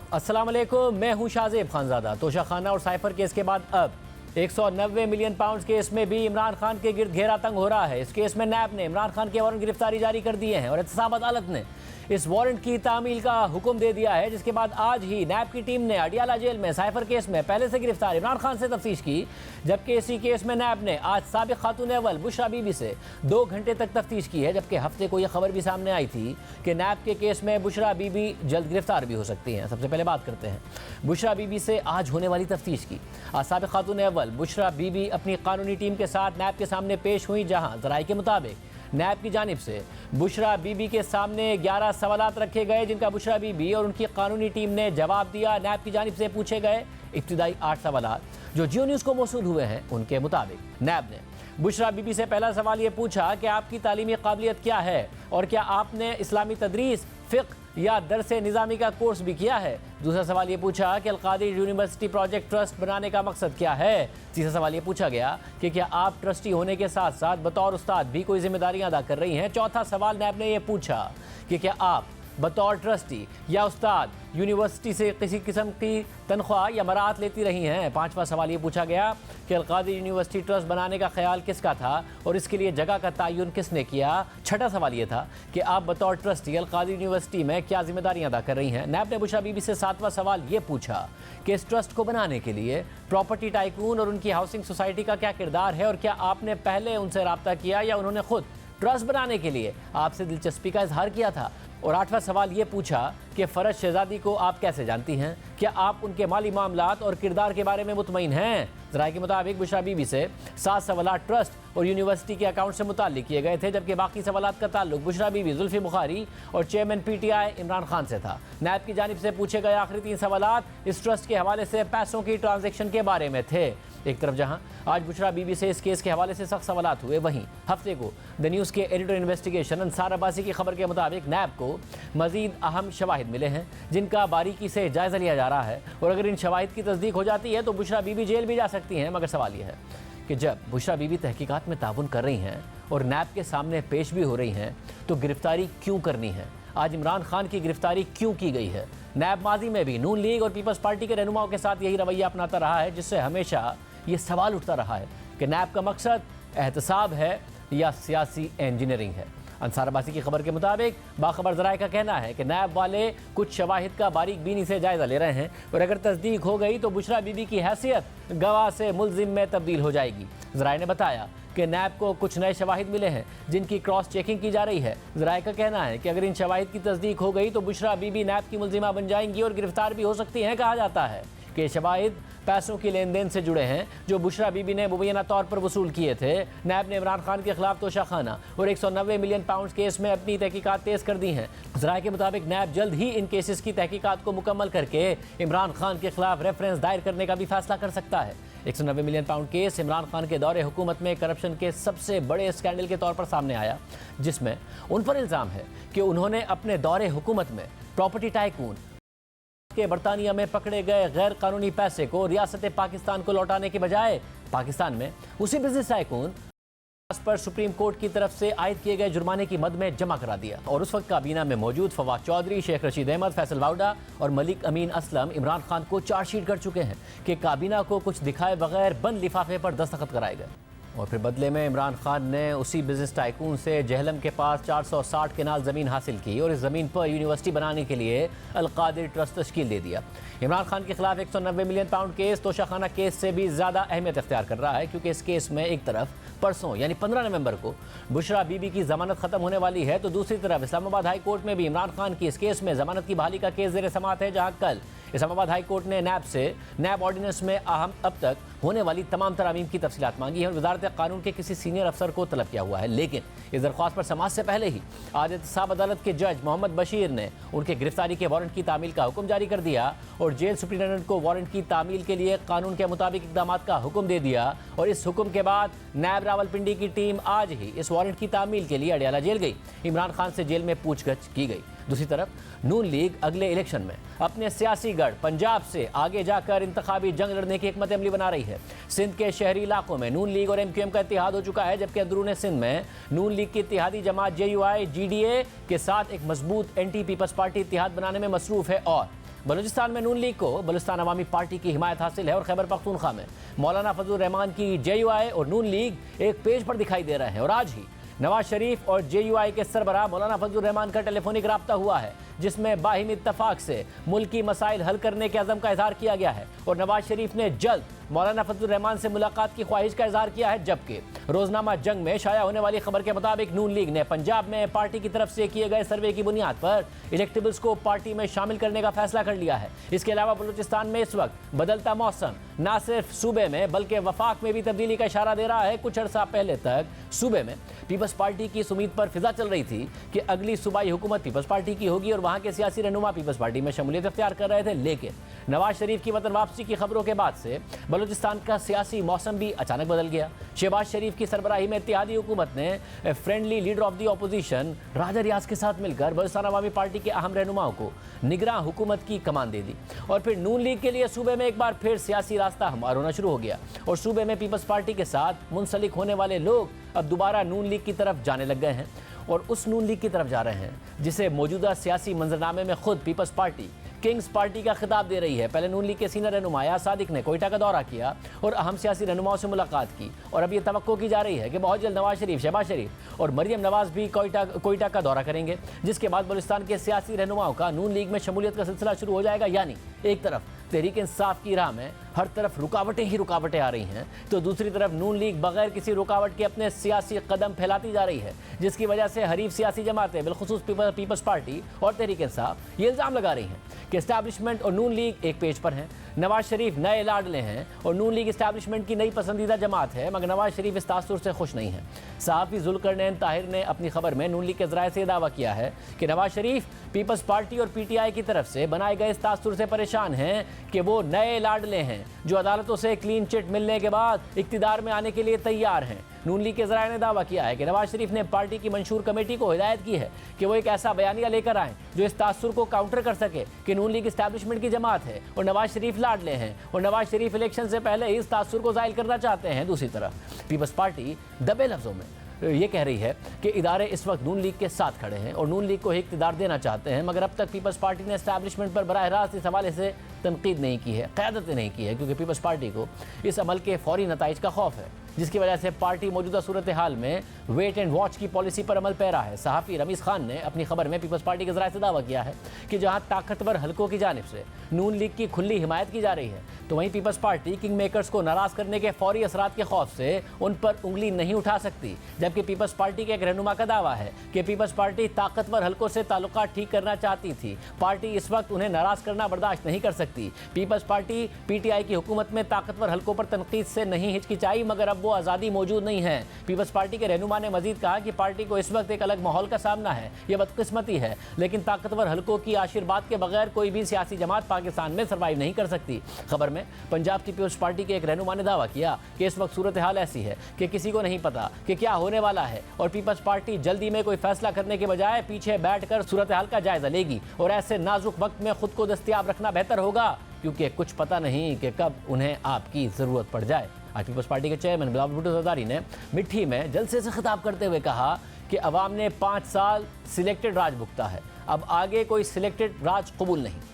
अस्सलाम वालेकुम, मैं हूं शाहजेब खानजादा। तोशाखाना और साइफर केस के बाद अब 190 मिलियन पाउंड केस में भी इमरान खान के गिर्द घेरा तंग हो रहा है। इस केस में नैब ने इमरान खान के वारंट गिरफ्तारी जारी कर दिए हैं और एहतसाब अदालत ने इस वारंट की तामील का हुक्म दे दिया है, जिसके बाद आज ही नैब की टीम ने अडियाला जेल में साइफर केस में पहले से गिरफ्तार इमरान खान से तफ्तीश की, जबकि इसी केस में नैब ने आज साबिक खातून अव्वल बुशरा बीबी से 2 घंटे तक तफ्तीश की है। जबकि हफ्ते को यह खबर भी सामने आई थी कि नैब के केस में बुशरा बीबी जल्द गिरफ्तार भी हो सकती हैं। सबसे पहले बात करते हैं बुशरा बीबी से आज होने वाली तफ्तीश की। आज साबिक खातून अव्वल बुशरा बीबी अपनी कानूनी टीम के साथ नैब के सामने पेश हुई, जहां ज़राए के मुताबिक नैब की जानिब से बुशरा बीबी के सामने 11 सवालात रखे गए, जिनका बुशरा बीबी और उनकी कानूनी टीम ने जवाब दिया। नैब की जानिब से पूछे गए इब्तिदाई 8 सवालात जो जियो न्यूज़ को मौसूल हुए हैं, उनके मुताबिक नैब ने बुशरा बीबी से पहला सवाल ये पूछा कि आपकी तालीमी काबिलियत क्या है और क्या आपने इस्लामी तदरीस, फ़िक़्ह या दरस निज़ामी का कोर्स भी किया है। दूसरा सवाल ये पूछा कि अल-कादिर यूनिवर्सिटी प्रोजेक्ट ट्रस्ट बनाने का मकसद क्या है। तीसरा सवाल ये पूछा गया कि क्या आप ट्रस्टी होने के साथ साथ बतौर उस्ताद भी कोई जिम्मेदारियां अदा कर रही हैं। चौथा सवाल नैब ने यह पूछा कि क्या आप बतौर ट्रस्टी या उस्ताद यूनिवर्सिटी से किसी किस्म की तनख्वाह या मराहत लेती रही हैं। पांचवा सवाल ये पूछा गया कि अल-कादिर यूनिवर्सिटी ट्रस्ट बनाने का ख्याल किसका था और इसके लिए जगह का तयन किसने किया। छठा सवाल ये था कि आप बतौर ट्रस्टी अल-कादिर यूनिवर्सिटी में क्या जिम्मेदारियां अदा कर रही हैं। नैब ने बुशरा बीबी से 7वां सवाल ये पूछा कि इस ट्रस्ट को बनाने के लिए प्रॉपर्टी टाइकून और उनकी हाउसिंग सोसाइटी का क्या किरदार है और क्या आपने पहले उनसे रब्ता किया या उन्होंने खुद ट्रस्ट बनाने के लिए आपसे दिलचस्पी का इजहार किया था। और 8वां सवाल ये पूछा कि फ़रज शहजादी को आप कैसे जानती हैं, क्या आप उनके माली मामलात और किरदार के बारे में मुतमईन हैं। ज़राए के मुताबिक बुशरा बीबी से 7 सवालात ट्रस्ट और यूनिवर्सिटी के अकाउंट से मुताल्लिक किए गए थे, जबकि बाकी सवालात का ताल्लुक बुशरा बीबी, जुल्फी बुखारी और चेयरमैन PTI इमरान खान से था। नैब की जानिब से पूछे गए आखिरी 3 सवालात इस ट्रस्ट के हवाले से पैसों की ट्रांजेक्शन के बारे में थे। एक तरफ जहां आज बुशरा बीबी से इस केस के हवाले से सख्त सवालात हुए, वहीं हफ्ते को द न्यूज़ के एडिटर इन्वेस्टिगेशन अंसार अब्बासी की खबर के मुताबिक नैब को मजीद अहम शवाहिद मिले हैं, जिनका बारीकी से जायज़ा लिया जा रहा है और अगर इन शवाहिद की तस्दीक हो जाती है तो बुशरा बीबी जेल भी जा सकती हैं। मगर सवाल यह है कि जब बुशरा बीबी तहकीकात में ताउन कर रही हैं और नैब के सामने पेश भी हो रही हैं, तो गिरफ्तारी क्यों करनी है। आज इमरान खान की गिरफ्तारी क्यों की गई है। नैब माजी में भी नून लीग और पीपल्स पार्टी के रहनुमाओं के साथ यही रवैया अपनाता रहा है, जिससे हमेशा ये सवाल उठता रहा है कि नैब का मकसद एहतसाब है या सियासी इंजीनियरिंग है। अंसार अब्बासी की खबर के मुताबिक बाखबर ज़राए का कहना है कि नैब वाले कुछ शवाहिद का बारीक बीनी से जायज़ा ले रहे हैं और अगर तस्दीक हो गई तो बुशरा बीबी की हैसियत गवाह से मुल्जिम में तब्दील हो जाएगी। ज़राए ने बताया कि नैब को कुछ नए शवाहिद मिले हैं जिनकी क्रॉस चेकिंग की जा रही है। ज़राए का कहना है कि अगर इन शवाहिद की तस्दीक हो गई तो बुशरा बीबी नैब की मुल्जिमा बन जाएंगी और गिरफ्तार भी हो सकती हैं। कहा जाता है कि शवाहिद पैसों की लेन देन से जुड़े हैं जो बुशरा बीबी ने मुबैना तौर पर वसूल किए थे। नैब ने इमरान खान के खिलाफ तोशाखाना और 190 मिलियन पाउंड केस में अपनी तहकीकात तेज कर दी हैं। ज़राए के मुताबिक नैब जल्द ही इन केसेस की तहकीकात को मुकम्मल करके इमरान खान के खिलाफ रेफरेंस दायर करने का भी फैसला कर सकता है। 190 million pound case Imran Khan के दौरे हुकूमत में करप्शन के सबसे बड़े स्कैंडल के तौर पर सामने आया, जिसमें उन पर इल्ज़ाम है कि उन्होंने अपने दौरे हुकूमत में प्रॉपर्टी टाइकून के बरतानिया में पकड़े गए गैर कानूनी पैसे को रियासत पाकिस्तान को लौटाने के बजाय पाकिस्तान में उसी बिजनेस टाइकून पर सुप्रीम कोर्ट की तरफ से आयद किए गए जुर्माने की मद में जमा करा दिया। और उस वक्त काबीना में मौजूद फवाद चौधरी, शेख रशीद अहमद, फैसल वाउडा और मलिक अमीन असलम इमरान खान को चार्जशीट कर चुके हैं कि काबीना को कुछ दिखाए बगैर बंद लिफाफे पर दस्तखत कराए गए। और फिर बदले में इमरान खान ने उसी बिजनेस टाइकून से जहलम के पास 460 केनाल ज़मीन हासिल की और इस ज़मीन पर यूनिवर्सिटी बनाने के लिए अल-कादिर ट्रस्ट तश्कील दे दिया। इमरान खान के खिलाफ 190 million pound case Toshakhana case से भी ज़्यादा अहमियत इख्तियार कर रहा है, क्योंकि इस केस में एक तरफ परसों यानी 15 नवंबर को बुशरा बीबी की जमानत खत्म होने वाली है, तो दूसरी तरफ इस्लामाबाद हाई कोर्ट में भी इमरान खान की इस केस में जमानत की बहाली का केस ज़ेर समाअत है, जहां कल इस्लामाबाद हाई कोर्ट ने नैब से नैब ऑर्डिनेंस में अहम अब तक होने वाली तमाम तरामीम की तफसीलात मांगी है और वजारत कानून के किसी सीनियर अफसर को तलब किया हुआ है। लेकिन इस दरख्वास्त पर समाअत से पहले ही आज एहतसाब अदालत के जज मोहम्मद बशीर ने उनके गिरफ्तारी के वारंट की तामील का हुक्म जारी कर दिया और जेल सुप्रिंटेंडेंट को वारंट की तामील के लिए कानून के मुताबिक इकदाम का हुक्म दे दिया। और इस हुक्म के बाद नैब रावलपिंडी की टीम आज ही इस वारंट की तामील के लिए अडियाला जेल गई। इमरान खान से जेल में पूछगछ की गई। दूसरी तरफ नून लीग अगले इलेक्शन में अपने सियासी गढ़ पंजाब से आगे जाकर इंतखाबी जंग लड़ने की हिकमत अमली बना रही है। सिंध के शहरी इलाकों में नून लीग और MQM का इत्तेहाद हो चुका है, जबकि अंदरून सिंध में नून लीग की इत्तेहादी जमात JUI GDA के साथ एक मजबूत एंटी पीपल्स पार्टी इत्तेहाद बनाने में मसरूफ है। और बलूचिस्तान में नून लीग को बलूचिस्तान अवामी पार्टी की हिमायत हासिल है और खैबर पख्तूनख्वा में मौलाना फजलुर रहमान की JUI और नून लीग एक पेज पर दिखाई दे रहे हैं। और आज ही नवाज शरीफ और JUI के सरबराह मौलाना फजलुर रहमान का टेलीफोनिक राब्ता हुआ है, जिसमें बाहिमी इत्तफाक से मुल्की मसाइल हल करने के अज़म का इजहार किया गया है और नवाज शरीफ ने जल्द मौलाना फजलुर रहमान से मुलाकात की ख्वाहिश का इजहार किया है। जबकि रोजनामा जंग में शाया होने वाली खबर के मुताबिक नून लीग ने पंजाब में पार्टी की तरफ से किए गए सर्वे की बुनियाद पर इलेक्टेबल्स को पार्टी में शामिल करने का फैसला कर लिया है। इसके अलावा बलूचिस्तान में इस वक्त बदलता मौसम न सिर्फ सूबे में बल्कि वफाक में भी तब्दीली का इशारा दे रहा है। कुछ अर्सा पहले तक सूबे में पीपल्स पार्टी की इस उम्मीद पर फिजा चल रही थी कि अगली सूबाई हुकूमत पीपल्स पार्टी की होगी और वहां के सियासी रहनुमा पीपल्स पार्टी में शमूलियत इख्तियार कर रहे थे। लेकिन नवाज शरीफ की वतन वापसी की खबरों के बाद से बलूचिस्तान का सियासी मौसम भी अचानक बदल गया। शहबाज शरीफ की सरबराही में इत्तेहादी हुकूमत ने friendly leader of the opposition Raja Riaz के साथ मिलकर बलूचिस्तान अवामी पार्टी के अहम रहनुमाओं को निगरान हुकूमत की कमान दे दी और फिर नून लीग के लिए सूबे में एक बार फिर सियासी रास्ता हमवार होना शुरू हो गया और सूबे में पीपल्स पार्टी के साथ मुंसलिक होने वाले लोग अब दोबारा नून लीग की तरफ जाने लग गए हैं और उस नून लीग की तरफ जा रहे हैं जिसे मौजूदा सियासी मंजरनामे में खुद पीपल्स पार्टी किंग्स पार्टी का खिताब दे रही है। पहले नून लीग के सीनियर रहनुमा यार सादिक ने कोयटा का दौरा किया और अहम सियासी रहनुमाओं से मुलाकात की और अब ये तवक्को की जा रही है कि बहुत जल्द नवाज शरीफ, शहबाज शरीफ और मरियम नवाज भी कोयटा का दौरा करेंगे, जिसके बाद बलूचिस्तान के सियासी रहनुमाओं का नून लीग में शमूलियत का सिलसिला शुरू हो जाएगा। यानी एक तरफ तहरीक इंसाफ की राह में हर तरफ रुकावटें ही रुकावटें आ रही हैं, तो दूसरी तरफ नून लीग बगैर किसी रुकावट के अपने सियासी कदम फैलाती जा रही है, जिसकी वजह से हरीफ सियासी जमातें बिलखुसूस पीपल्स पार्टी और तहरीक इंसाफ ये इल्ज़ाम लगा रही हैं कि एस्टैब्लिशमेंट और नून लीग एक पेज पर हैं। नवाज शरीफ नए लाडले हैं और नून लीग एस्टैब्लिशमेंट की नई पसंदीदा जमात है, मगर नवाज शरीफ इस तासुर से खुश नहीं है। सहाफ़ी ज़ुल्करनैन ताहिर ने अपनी खबर में नून लीग के ज़राए से दावा किया है कि नवाज शरीफ पीपल्स पार्टी और PTI की तरफ से बनाए गए इस तासुर से परेशान हैं कि वो नए लाडले हैं जो अदालतों से क्लीन चिट मिलने के बाद इक़्तिदार में आने के लिए तैयार हैं। नून लीग के ज़राए ने दावा किया है कि नवाज शरीफ ने पार्टी की मंशूर कमेटी को हिदायत की है कि वो एक ऐसा बयानिया लेकर आएँ जो इस तासुर को काउंटर कर सके कि नून लीग एस्टैब्लिशमेंट की जमात है और नवाज शरीफ लाडले हैं और नवाज शरीफ इलेक्शन से पहले ही इस तासुर को ज़ाहिर करना चाहते हैं। दूसरी तरफ पीपल्स पार्टी दबे लफ्ज़ों में ये कह रही है कि इदारे इस वक्त नून लीग के साथ खड़े हैं और नून लीग को ही इक़्तिदार देना चाहते हैं, मगर अब तक पीपल्स पार्टी ने एस्टैब्लिशमेंट पर बराह रास्त इस हवाले से तनकीद नहीं की है, क़यादत नहीं की है, क्योंकि पीपल्स पार्टी को इस अमल के फौरी नताइज का खौफ है, जिसकी वजह से पार्टी मौजूदा सूरत हाल में वेट एंड वॉच की पॉलिसी पर अमल पैरा है। सहाफ़ी रमीज़ खान ने अपनी खबर में पीपल्स पार्टी के ज़राए से दावा किया है कि जहां ताकतवर हलकों की जानिब से नून लीग की खुली हिमायत की जा रही है, तो वहीं पीपल्स पार्टी किंग मेकर्स को नाराज़ करने के फौरी असरात के खौफ से उन पर उंगली नहीं उठा सकती। जबकि पीपल्स पार्टी के एक रहनुमा का दावा है कि पीपल्स पार्टी ताकतवर हलकों से ताल्लुकात ठीक करना चाहती थी, पार्टी इस वक्त उन्हें नाराज़ करना बर्दाश्त नहीं कर सकती। पीपल्स पार्टी PTI की हुकूमत में ताकतवर हलकों पर तनकीद से नहीं हिचकिचाई, मगर अब वो आज़ादी मौजूद नहीं है। पीपल्स पार्टी के रहनुमा ने मजीद कहा कि पार्टी को इस वक्त एक अलग माहौल का सामना है, यह बदकिस्मती है, लेकिन ताकतवर हलकों की आशीर्वाद के बगैर कोई भी सियासी जमात पाकिस्तान में सर्वाइव नहीं कर सकती। खबर में पंजाब की पीपल्स पार्टी के एक रहनुमा ने दावा किया कि इस वक्त सूरत हाल ऐसी है कि किसी को नहीं पता कि क्या होने वाला है और पीपल्स पार्टी जल्दी में कोई फैसला करने के बजाय पीछे बैठकर सूरत हाल का जायजा लेगी और ऐसे नाजुक वक्त में खुद को दस्तयाब रखना बेहतर होगा, क्योंकि कुछ पता नहीं कि कब उन्हें आपकी ज़रूरत पड़ जाए। आज पीपल्स पार्टी के चेयरमैन बिलावल भुट्टो ज़रदारी ने मिठी में जलसे से खिताब करते हुए कहा कि अवाम ने 5 साल सिलेक्टेड राज भुगता है, अब आगे कोई सिलेक्टेड राज कबूल नहीं।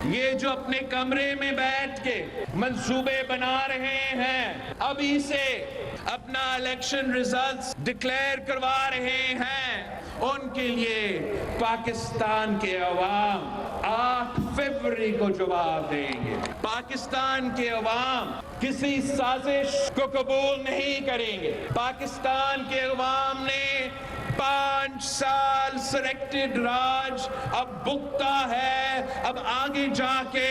ये जो अपने कमरे में बैठ के मंसूबे बना रहे हैं, अभी से अपना इलेक्शन रिजल्ट्स डिक्लेयर करवा रहे हैं, उनके लिए पाकिस्तान के अवाम 8 फरवरी को जवाब देंगे। पाकिस्तान के अवाम किसी साजिश को कबूल नहीं करेंगे। पाकिस्तान के अवाम ने 5 साल सिलेक्टेड राज अब भुगता है, अब आगे जाके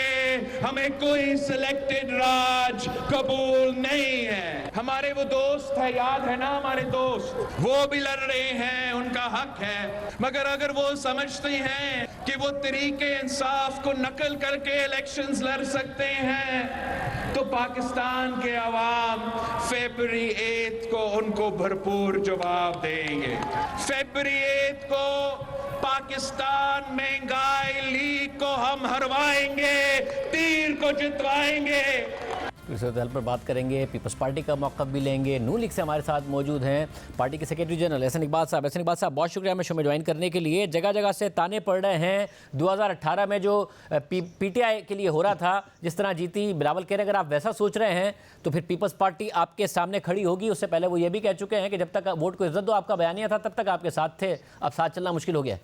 हमें कोई सिलेक्टेड राज कबूल नहीं है। हमारे वो दोस्त है, याद है ना हमारे दोस्त, वो भी लड़ रहे हैं, उनका हक है, मगर अगर वो समझते हैं कि वो तरीके इंसाफ को नकल करके इलेक्शंस लड़ सकते हैं, तो पाकिस्तान के अवाम फरवरी 8 को उनको भरपूर जवाब देंगे। फरवरी 8 को पाकिस्तान महंगाई लीग को हम हरवाएंगे, तीर को जितवाएंगे। सूरत हाल पर बात करेंगे, पीपल्स पार्टी का मौक़िफ़ भी लेंगे। नून लीग से हमारे साथ मौजूद हैं पार्टी के सेक्रेटरी जनरल एहसन इकबाल साहब। एहसन इकबाल साहब, बहुत शुक्रिया हमें शो में ज्वाइन करने के लिए। जगह जगह से ताने पड़ रहे हैं 2018 में जो पीटीआई के लिए हो रहा था, जिस तरह जीती, बिलावल कह रहे हैं अगर आप वैसा सोच रहे हैं तो फिर पीपल्स पार्टी आपके सामने खड़ी होगी। उससे पहले वो ये भी कह चुके हैं कि जब तक वोट को इज्जत दो आपका बयानिया था तब तक आपके साथ थे, अब साथ चलना मुश्किल हो गया।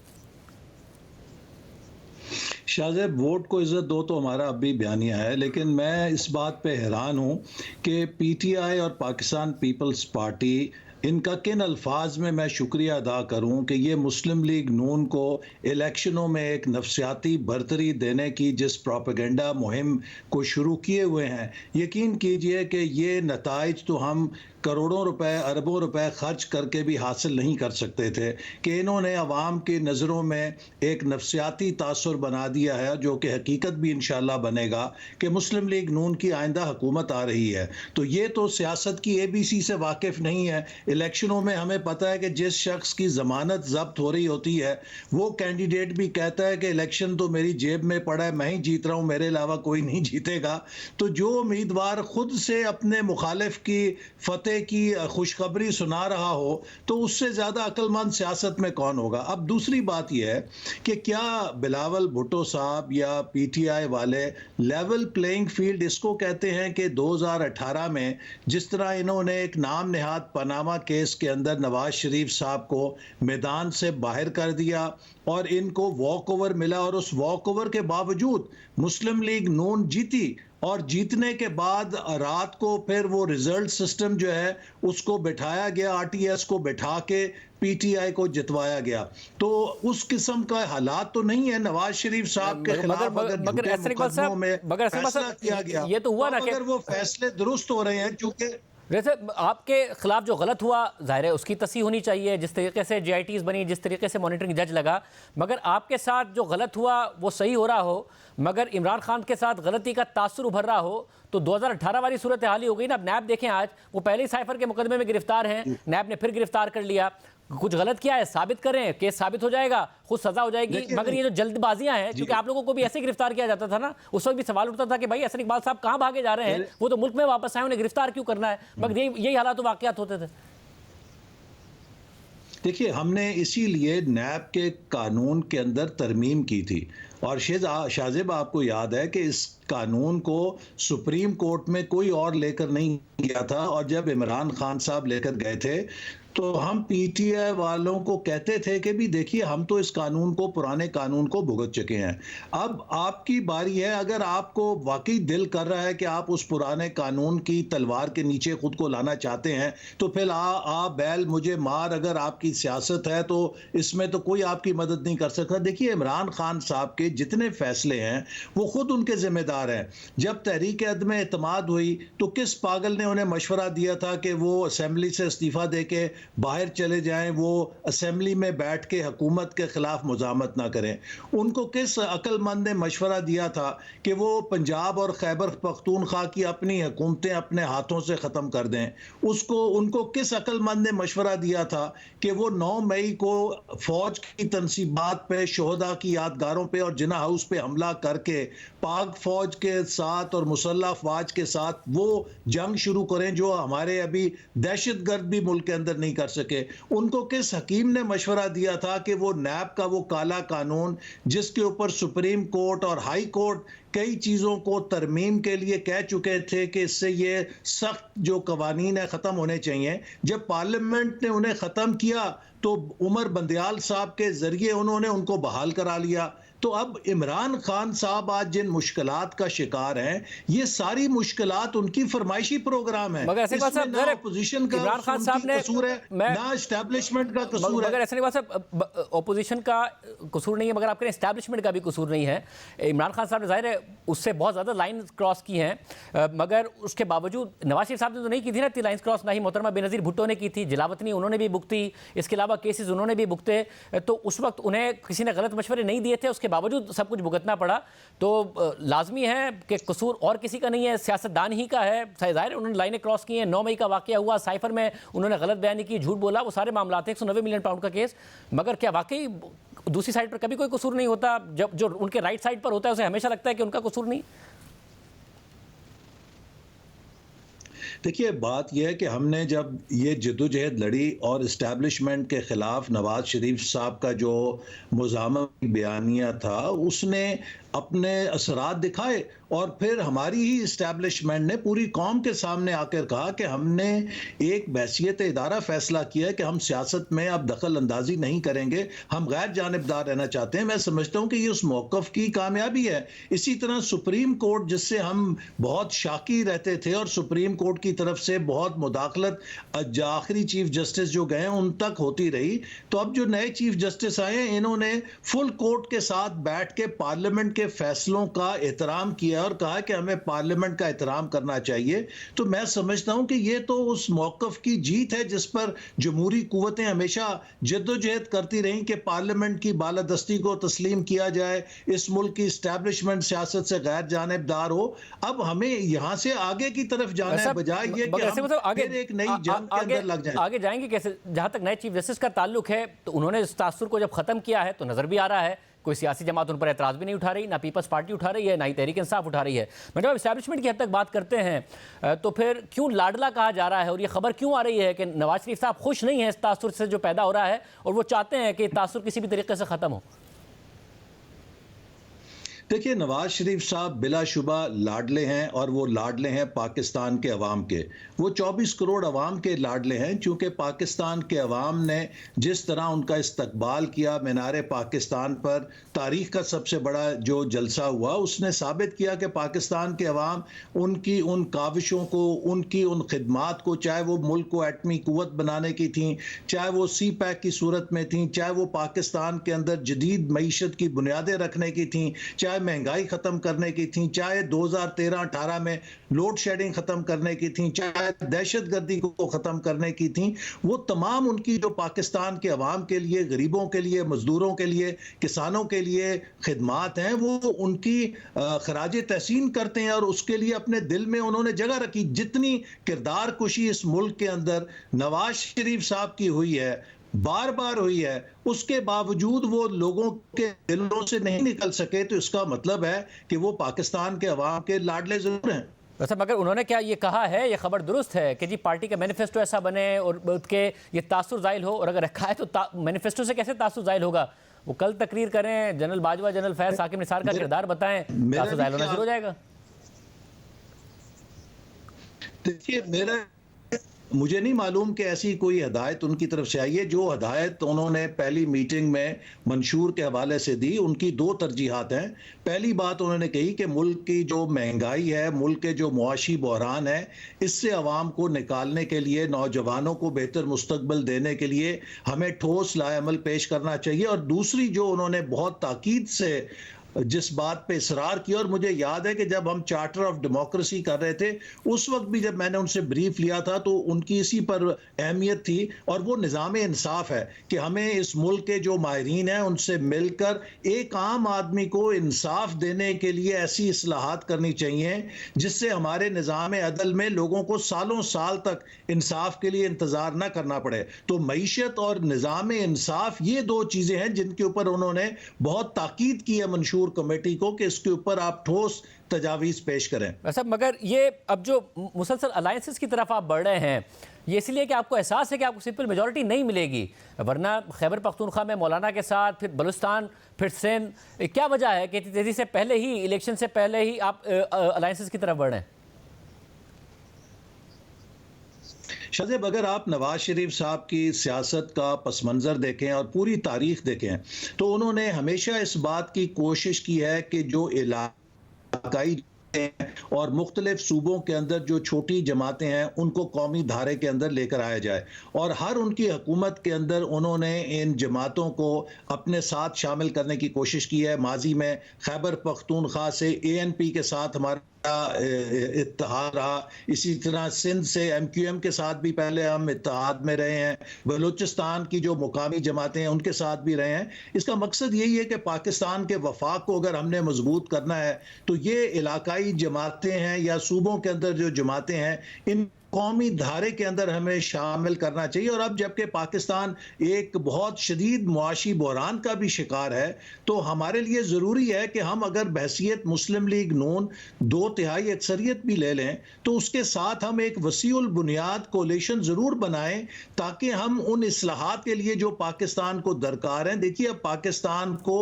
शाहजेब, वोट को इज्जत दो तो हमारा अब भी बयानिया है, लेकिन मैं इस बात पे हैरान हूँ कि पीटीआई और पाकिस्तान पीपल्स पार्टी, इनका किन अल्फाज में मैं शुक्रिया अदा करूं कि ये मुस्लिम लीग नून को इलेक्शनों में एक नफसियाती बरतरी देने की जिस प्रोपेगेंडा मुहिम को शुरू किए हुए हैं, यकीन कीजिए कि ये नताइज तो हम करोड़ों रुपए, अरबों रुपए खर्च करके भी हासिल नहीं कर सकते थे कि इन्होंने अवाम की नज़रों में एक नफसियाती तासुर बना दिया है, जो कि हकीकत भी इंशाल्लाह बनेगा कि मुस्लिम लीग नून की आइंदा हुकूमत आ रही है। तो ये तो सियासत की ABC से वाकिफ़ नहीं है। इलेक्शनों में हमें पता है कि जिस शख्स की ज़मानत ज़ब्त हो रही होती है वो कैंडिडेट भी कहता है कि इलेक्शन तो मेरी जेब में पड़ा है, मैं ही जीत रहा हूँ, मेरे अलावा कोई नहीं जीतेगा। तो जो उम्मीदवार खुद से अपने मुखालिफ की फतेह की खुशखबरी सुना रहा हो तो उससे ज़्यादा अक्लमंद सियासत में कौन होगा। अब दूसरी बात यह है कि क्या बिलावल भुट्टो साहब या पीटीआई वाले लेवल प्लेइंग फील्ड इसको कहते हैं कि 2018 में जिस तरह इन्होंने एक नाम नेहाद पनामा केस के अंदर नवाज शरीफ साहब को मैदान से बाहर कर दिया और इनको वॉक ओवर मिला, और उस वॉक ओवर के बावजूद मुस्लिम लीग नून जीती, और जीतने के बाद रात को फिर वो रिजल्ट सिस्टम जो है उसको बिठाया गया, RTS को बिठा के पीटीआई को जितवाया गया। तो उस किस्म का हालात तो नहीं है। नवाज शरीफ साहब के खिलाफ अगर मुकदमों में फैसला किया गया ये तो हुआ ना, अगर वो फैसले दुरुस्त हो रहे हैं, चूंकि वैसे आपके खिलाफ जो गलत हुआ जाहिर है उसकी तस्हीह होनी चाहिए, जिस तरीके से JITs बनी, जिस तरीके से मॉनिटरिंग जज लगा, मगर आपके साथ जो गलत हुआ वो सही हो रहा हो, मगर इमरान खान के साथ गलती का तासुर उभर रहा हो तो 2018 वाली सूरत हाल ही हो गई ना। अब नैब देखें, आज वो पहले ही साइफर के मुकदमे में गिरफ्तार हैं, नैब ने फिर गिरफ्तार कर लिया। कुछ गलत किया है, साबित करें, केस साबित हो जाएगा, खुद सजा हो जाएगी। मगर ये जो जल्दबाजियां हैं, क्योंकि आप लोगों को भी ऐसे गिरफ्तार किया जाता था ना, उस वक्त भी सवाल उठता था कि भाई एहसन इकबाल साहब कहां भागे जा रहे हैं, वो तो मुल्क में वापस आए, उन्हें गिरफ्तार क्यों करना है। मगर यही हालात वाकयात होते थे। देखिए, हमने इसीलिए नैब के कानून के अंदर तरमीम की थी, और शाहजेब आपको याद है कि इस कानून को सुप्रीम कोर्ट में कोई और लेकर नहीं गया था, और जब इमरान खान साहब लेकर गए थे तो हम पीटीआई वालों को कहते थे कि भी देखिए हम तो इस कानून को, पुराने कानून को भुगत चुके हैं, अब आपकी बारी है। अगर आपको वाकई दिल कर रहा है कि आप उस पुराने कानून की तलवार के नीचे खुद को लाना चाहते हैं तो फिर आ बैल मुझे मार, अगर आपकी सियासत है तो इसमें तो कोई आपकी मदद नहीं कर सकता। देखिए, इमरान खान साहब के जितने फैसले हैं वो खुद उनके जिम्मेदार हैं। जब तहरीक अदम एतमाद हुई तो किस पागल ने उन्हें मशवरा दिया था कि वो असेंबली से इस्तीफा दे के बाहर चले जाएं, वो असेंबली में बैठ के हुकूमत के खिलाफ मुजामत ना करें। उनको किस अक्लमंद ने मशवरा दिया था कि वो पंजाब और खैबर पख्तूनख्वा की अपनी हुकूमतें अपने हाथों से ख़त्म कर दें। उनको किस अक्लमंद ने मशवरा दिया था कि वो 9 मई को फौज की तनसीबात पे, शोहदा की यादगारों पे और जिना हाउस पे हमला करके पाक फौज के साथ और मुसल्लह अफवाज के साथ वो जंग शुरू करें जो हमारे अभी दहशतगर्द भी मुल्क के अंदर नहीं कर सके। उनको किस हकीम ने मशवरा दिया था कि वो नैब का वो काला कानून, जिसके ऊपर सुप्रीम कोर्ट और हाई कोर्ट कई चीज़ों को तरमीम के लिए कह चुके थे कि इससे ये सख्त जो कवानीन है ख़त्म होने चाहिए, जब पार्लियामेंट ने उन्हें ख़त्म किया तो उमर बंदयाल साहब के ज़रिए उन्होंने उनको बहाल करा लिया। तो अब इमरान खान साहब आज जिन मुश्किलात का शिकार हैं, ये सारी मुश्किलात उनकी फरमाइशी प्रोग्राम है। मगर ऐसे बात ना अपोजिशन का इमरान खान साहब ने कसूर है, ना एस्टैब्लिशमेंट का कसूर है। मगर ऐसे नहीं साहब, अपोजिशन का कसूर नहीं है, मगर आपके एस्टैब्लिशमेंट का भी कसूर नहीं है। इमरान खान साहब ने जाहिर है उससे बहुत ज़्यादा लाइन क्रॉस की हैं, मगर उसके बावजूद नवाज शरीफ साहब ने तो नहीं की थी ना इतनी लाइन क्रॉस, ना ही मोहतरमा बेनज़ीर भुट्टो ने की थी, जलावतनी उन्होंने भी भुगती, इसके अलावा केसेस उन्होंने भी भुगते। तो उस वक्त उन्हें किसी ने गलत मशवरे नहीं दिए थे, उसके बावजूद सब कुछ भुगतना पड़ा। तो लाजमी है कि कसूर और किसी का नहीं है, सियासतदान ही का है। जाहिर है उन्होंने लाइनें क्रॉस की हैं। 9 मई का वाकया हुआ, साइफर में उन्होंने गलत बयानी की, झूठ बोला, वो सारे मामला थे, 190 मिलियन पाउंड का केस। मगर क्या वाकई दूसरी साइड पर कभी कोई कसूर नहीं होता? जब जो उनके राइट साइड पर होता है उसे हमेशा लगता है कि उनका कसूर नहीं। देखिए, बात यह है कि हमने जब ये जद्दोजहद लड़ी और इस्टेब्लिशमेंट के ख़िलाफ़ नवाज़ शरीफ साहब का जो मुज़ाहमत बयानिया था, उसने अपने असरात दिखाए और फिर हमारी ही इस्टेब्लिशमेंट ने पूरी कौम के सामने आकर कहा कि हमने एक बहसीत इदारा फ़ैसला किया कि हम सियासत में अब दखल अंदाजी नहीं करेंगे, हम गैर जानिबदार रहना चाहते हैं। मैं समझता हूँ कि ये उस मौक़िफ़ की कामयाबी है। इसी तरह सुप्रीम कोर्ट, जिससे हम बहुत शाकी रहते थे और सुप्रीम कोर्ट की तरफ से बहुत मुदाखलत आखिरी चीफ जस्टिस जो गए उन तक होती रही, तो अब जो नए चीफ जस्टिस आए हैं, इन्होंने फुल कोर्ट के साथ बैठ के पार्लियामेंट के फैसलों का एहतराम किया और कहा कि हमें पार्लियामेंट का एहतराम करना चाहिए। तो मैं समझता हूं कि ये तो उस मौक़िफ़ की जीत है जिस पर जमहूरी कुव्वतें हमेशा जद्दोजहद करती रहीं कि पार्लियामेंट की बालादस्ती को तस्लीम किया जाए, इस मुल्क की इस्टेब्लिशमेंट सियासत से गैर जानिबदार हो। अब हमें यहाँ से आगे की तरफ जाना है, बजाय ये कि हम फिर एक नई जंग के अंदर लग जाएं। आगे जाएंगे कैसे? जहां तक नए चीफ जस्टिस का ताल्लुक है, तो उन्होंने इस तासुर को जब खत्म किया है तो नजर भी आ रहा है कोई सियासी जमात उन पर एतराज भी नहीं उठा रही, ना पीपल्स पार्टी उठा रही है, ना ही तहरीक इंसाफ उठा रही है। मैं जब एस्टैब्लिशमेंट की हद तक बात करते हैं तो फिर क्यों लाडला कहा जा रहा है और ये खबर क्यों आ रही है कि नवाज शरीफ साहब खुश नहीं है इस तासुर से जो पैदा हो रहा है और वो चाहते हैं कि तासुर किसी भी तरीके से खत्म हो? देखिए, नवाज शरीफ साहब बिलाशुबा लाडले हैं और वो लाडले हैं पाकिस्तान के अवाम के। वो 24 करोड़ अवाम के लाडले हैं, चूँकि पाकिस्तान के अवाम ने जिस तरह उनका इस्तकबाल किया मीनार पाकिस्तान पर, तारीख़ का सबसे बड़ा जो जलसा हुआ, उसने साबित किया कि पाकिस्तान के अवाम उनकी उन काविशों को, उनकी उन खिदमात को, चाहे वो मुल्क को एटमी कुव्वत बनाने की थी, चाहे वो सी पैक की सूरत में थी, चाहे वो पाकिस्तान के अंदर जदीद मईशत की बुनियादें रखने की थी, चाहे महंगाई ख़त्म करने की थी, चाहे 2013-18 में लोड शेडिंग ख़त्म करने की थी, चाहे दहशतगर्दी को ख़त्म करने की थी, वो तमाम उनकी जो पाकिस्तान के अवाम के लिए, गरीबों के लिए, मजदूरों के लिए, किसानों के लिए खिदमात हैं, वो उनकी खराज तहसीन करते हैं और उसके लिए अपने दिल में उन्होंने जगह रखी। जितनी किरदार कुशी इस मुल्क के अंदर नवाज शरीफ साहब की हुई है, बार बार हुई है, उसके बावजूद वो लोगों के दिलों से नहीं निकल सके, तो इसका मतलब है कि वो पाकिस्तान के अवाम के लाडले जरूर हैं। वैसे मगर उन्होंने क्या ये कहा है, ये खबर दुरुस्त है कि जी पार्टी का मैनिफेस्टो ऐसा बने और उसके ये तासुर जाहिल हो, और अगर रखा है तो मैनिफेस्टो से कैसे तासुर जाहिल होगा? वो कल तकरीर करें, जनरल बाजवा, जनरल फैज, साकिब निसार का किरदार बताएं, तासुर जाहिल होना शुरू हो जाएगा। देखिए, मुझे नहीं मालूम कि ऐसी कोई हदायत उनकी तरफ से आई है। जो हदायत उन्होंने पहली मीटिंग में मंशूर के हवाले से दी, उनकी दो तरजीहात हैं। पहली बात उन्होंने कही कि मुल्क की जो महंगाई है, मुल्क के जो मुआशी बहरान है, इससे अवाम को निकालने के लिए, नौजवानों को बेहतर मुस्तकबिल देने के लिए हमें ठोस लाएअमल पेश करना चाहिए। और दूसरी जो उन्होंने बहुत ताकीद से जिस बात पे इसरार किया, और मुझे याद है कि जब हम चार्टर ऑफ डेमोक्रेसी कर रहे थे उस वक्त भी जब मैंने उनसे ब्रीफ लिया था तो उनकी इसी पर अहमियत थी, और वो निज़ाम इंसाफ है कि हमें इस मुल्क के जो माहिरीन हैं उनसे मिलकर एक आम आदमी को इंसाफ देने के लिए ऐसी इस्लाहात करनी चाहिए जिससे हमारे निज़ाम अदल में लोगों को सालों साल तक इंसाफ के लिए इंतज़ार न करना पड़े। तो मईशत और निज़ाम इंसाफ, ये दो चीज़ें हैं जिनके ऊपर उन्होंने बहुत ताकीद की है मंशूर कमेटी को कि इसके ऊपर आप ठोस तजावीज़ पेश करें। वैसे मगर ये अब जो मुसलसल अलायंसेस की तरफ आप बढ़ रहे हैं, ये इसलिए कि आपको एहसास है कि आपको सिंपल मेजॉरिटी नहीं मिलेगी, वरना खैबर पख्तूनख्वा में मौलाना के साथ, फिर बलूचिस्तान, फिर सिंध, क्या वजह है कि तेजी से पहले ही, इलेक्शन से पहले ही आप अलायंसेस की तरफ बढ़ रहे हैं? शाहजेब, अगर आप नवाज शरीफ साहब की सियासत का पस मंज़र देखें और पूरी तारीख देखें तो उन्होंने हमेशा इस बात की कोशिश की है कि जो इलाकाई और मुख्तलिफ सूबों के अंदर जो छोटी जमातें हैं उनको कौमी धारे के अंदर लेकर आया जाए, और हर उनकी हुकूमत के अंदर उन्होंने इन जमातों को अपने साथ शामिल करने की कोशिश की है। माजी में खैबर पख्तूनख्वा से ANP के साथ हमारा इत्तेहाद रहा, इसी तरह सिंध से MQM के साथ भी पहले हम इत्तेहाद में रहे हैं, बलूचिस्तान की जो मुकामी जमातें हैं उनके साथ भी रहे हैं। इसका मकसद यही है कि पाकिस्तान के वफाक को अगर हमने मजबूत करना है तो ये इलाकाई जमातें हैं या सूबों के अंदर जो जमातें हैं, इन कौमी धारे के अंदर हमें शामिल करना चाहिए। और अब जबकि पाकिस्तान एक बहुत शदीद मुआशी बहरान का भी शिकार है, तो हमारे लिए ज़रूरी है कि हम अगर बहसीत मुस्लिम लीग नून 2/3 अक्सरियत भी ले लें, तो उसके साथ हम एक वसीउल बुनियाद कोलिशन ज़रूर बनाएं, ताकि हम उन इस्लाहात के लिए जो पाकिस्तान को दरकार हैं। देखिए, अब पाकिस्तान को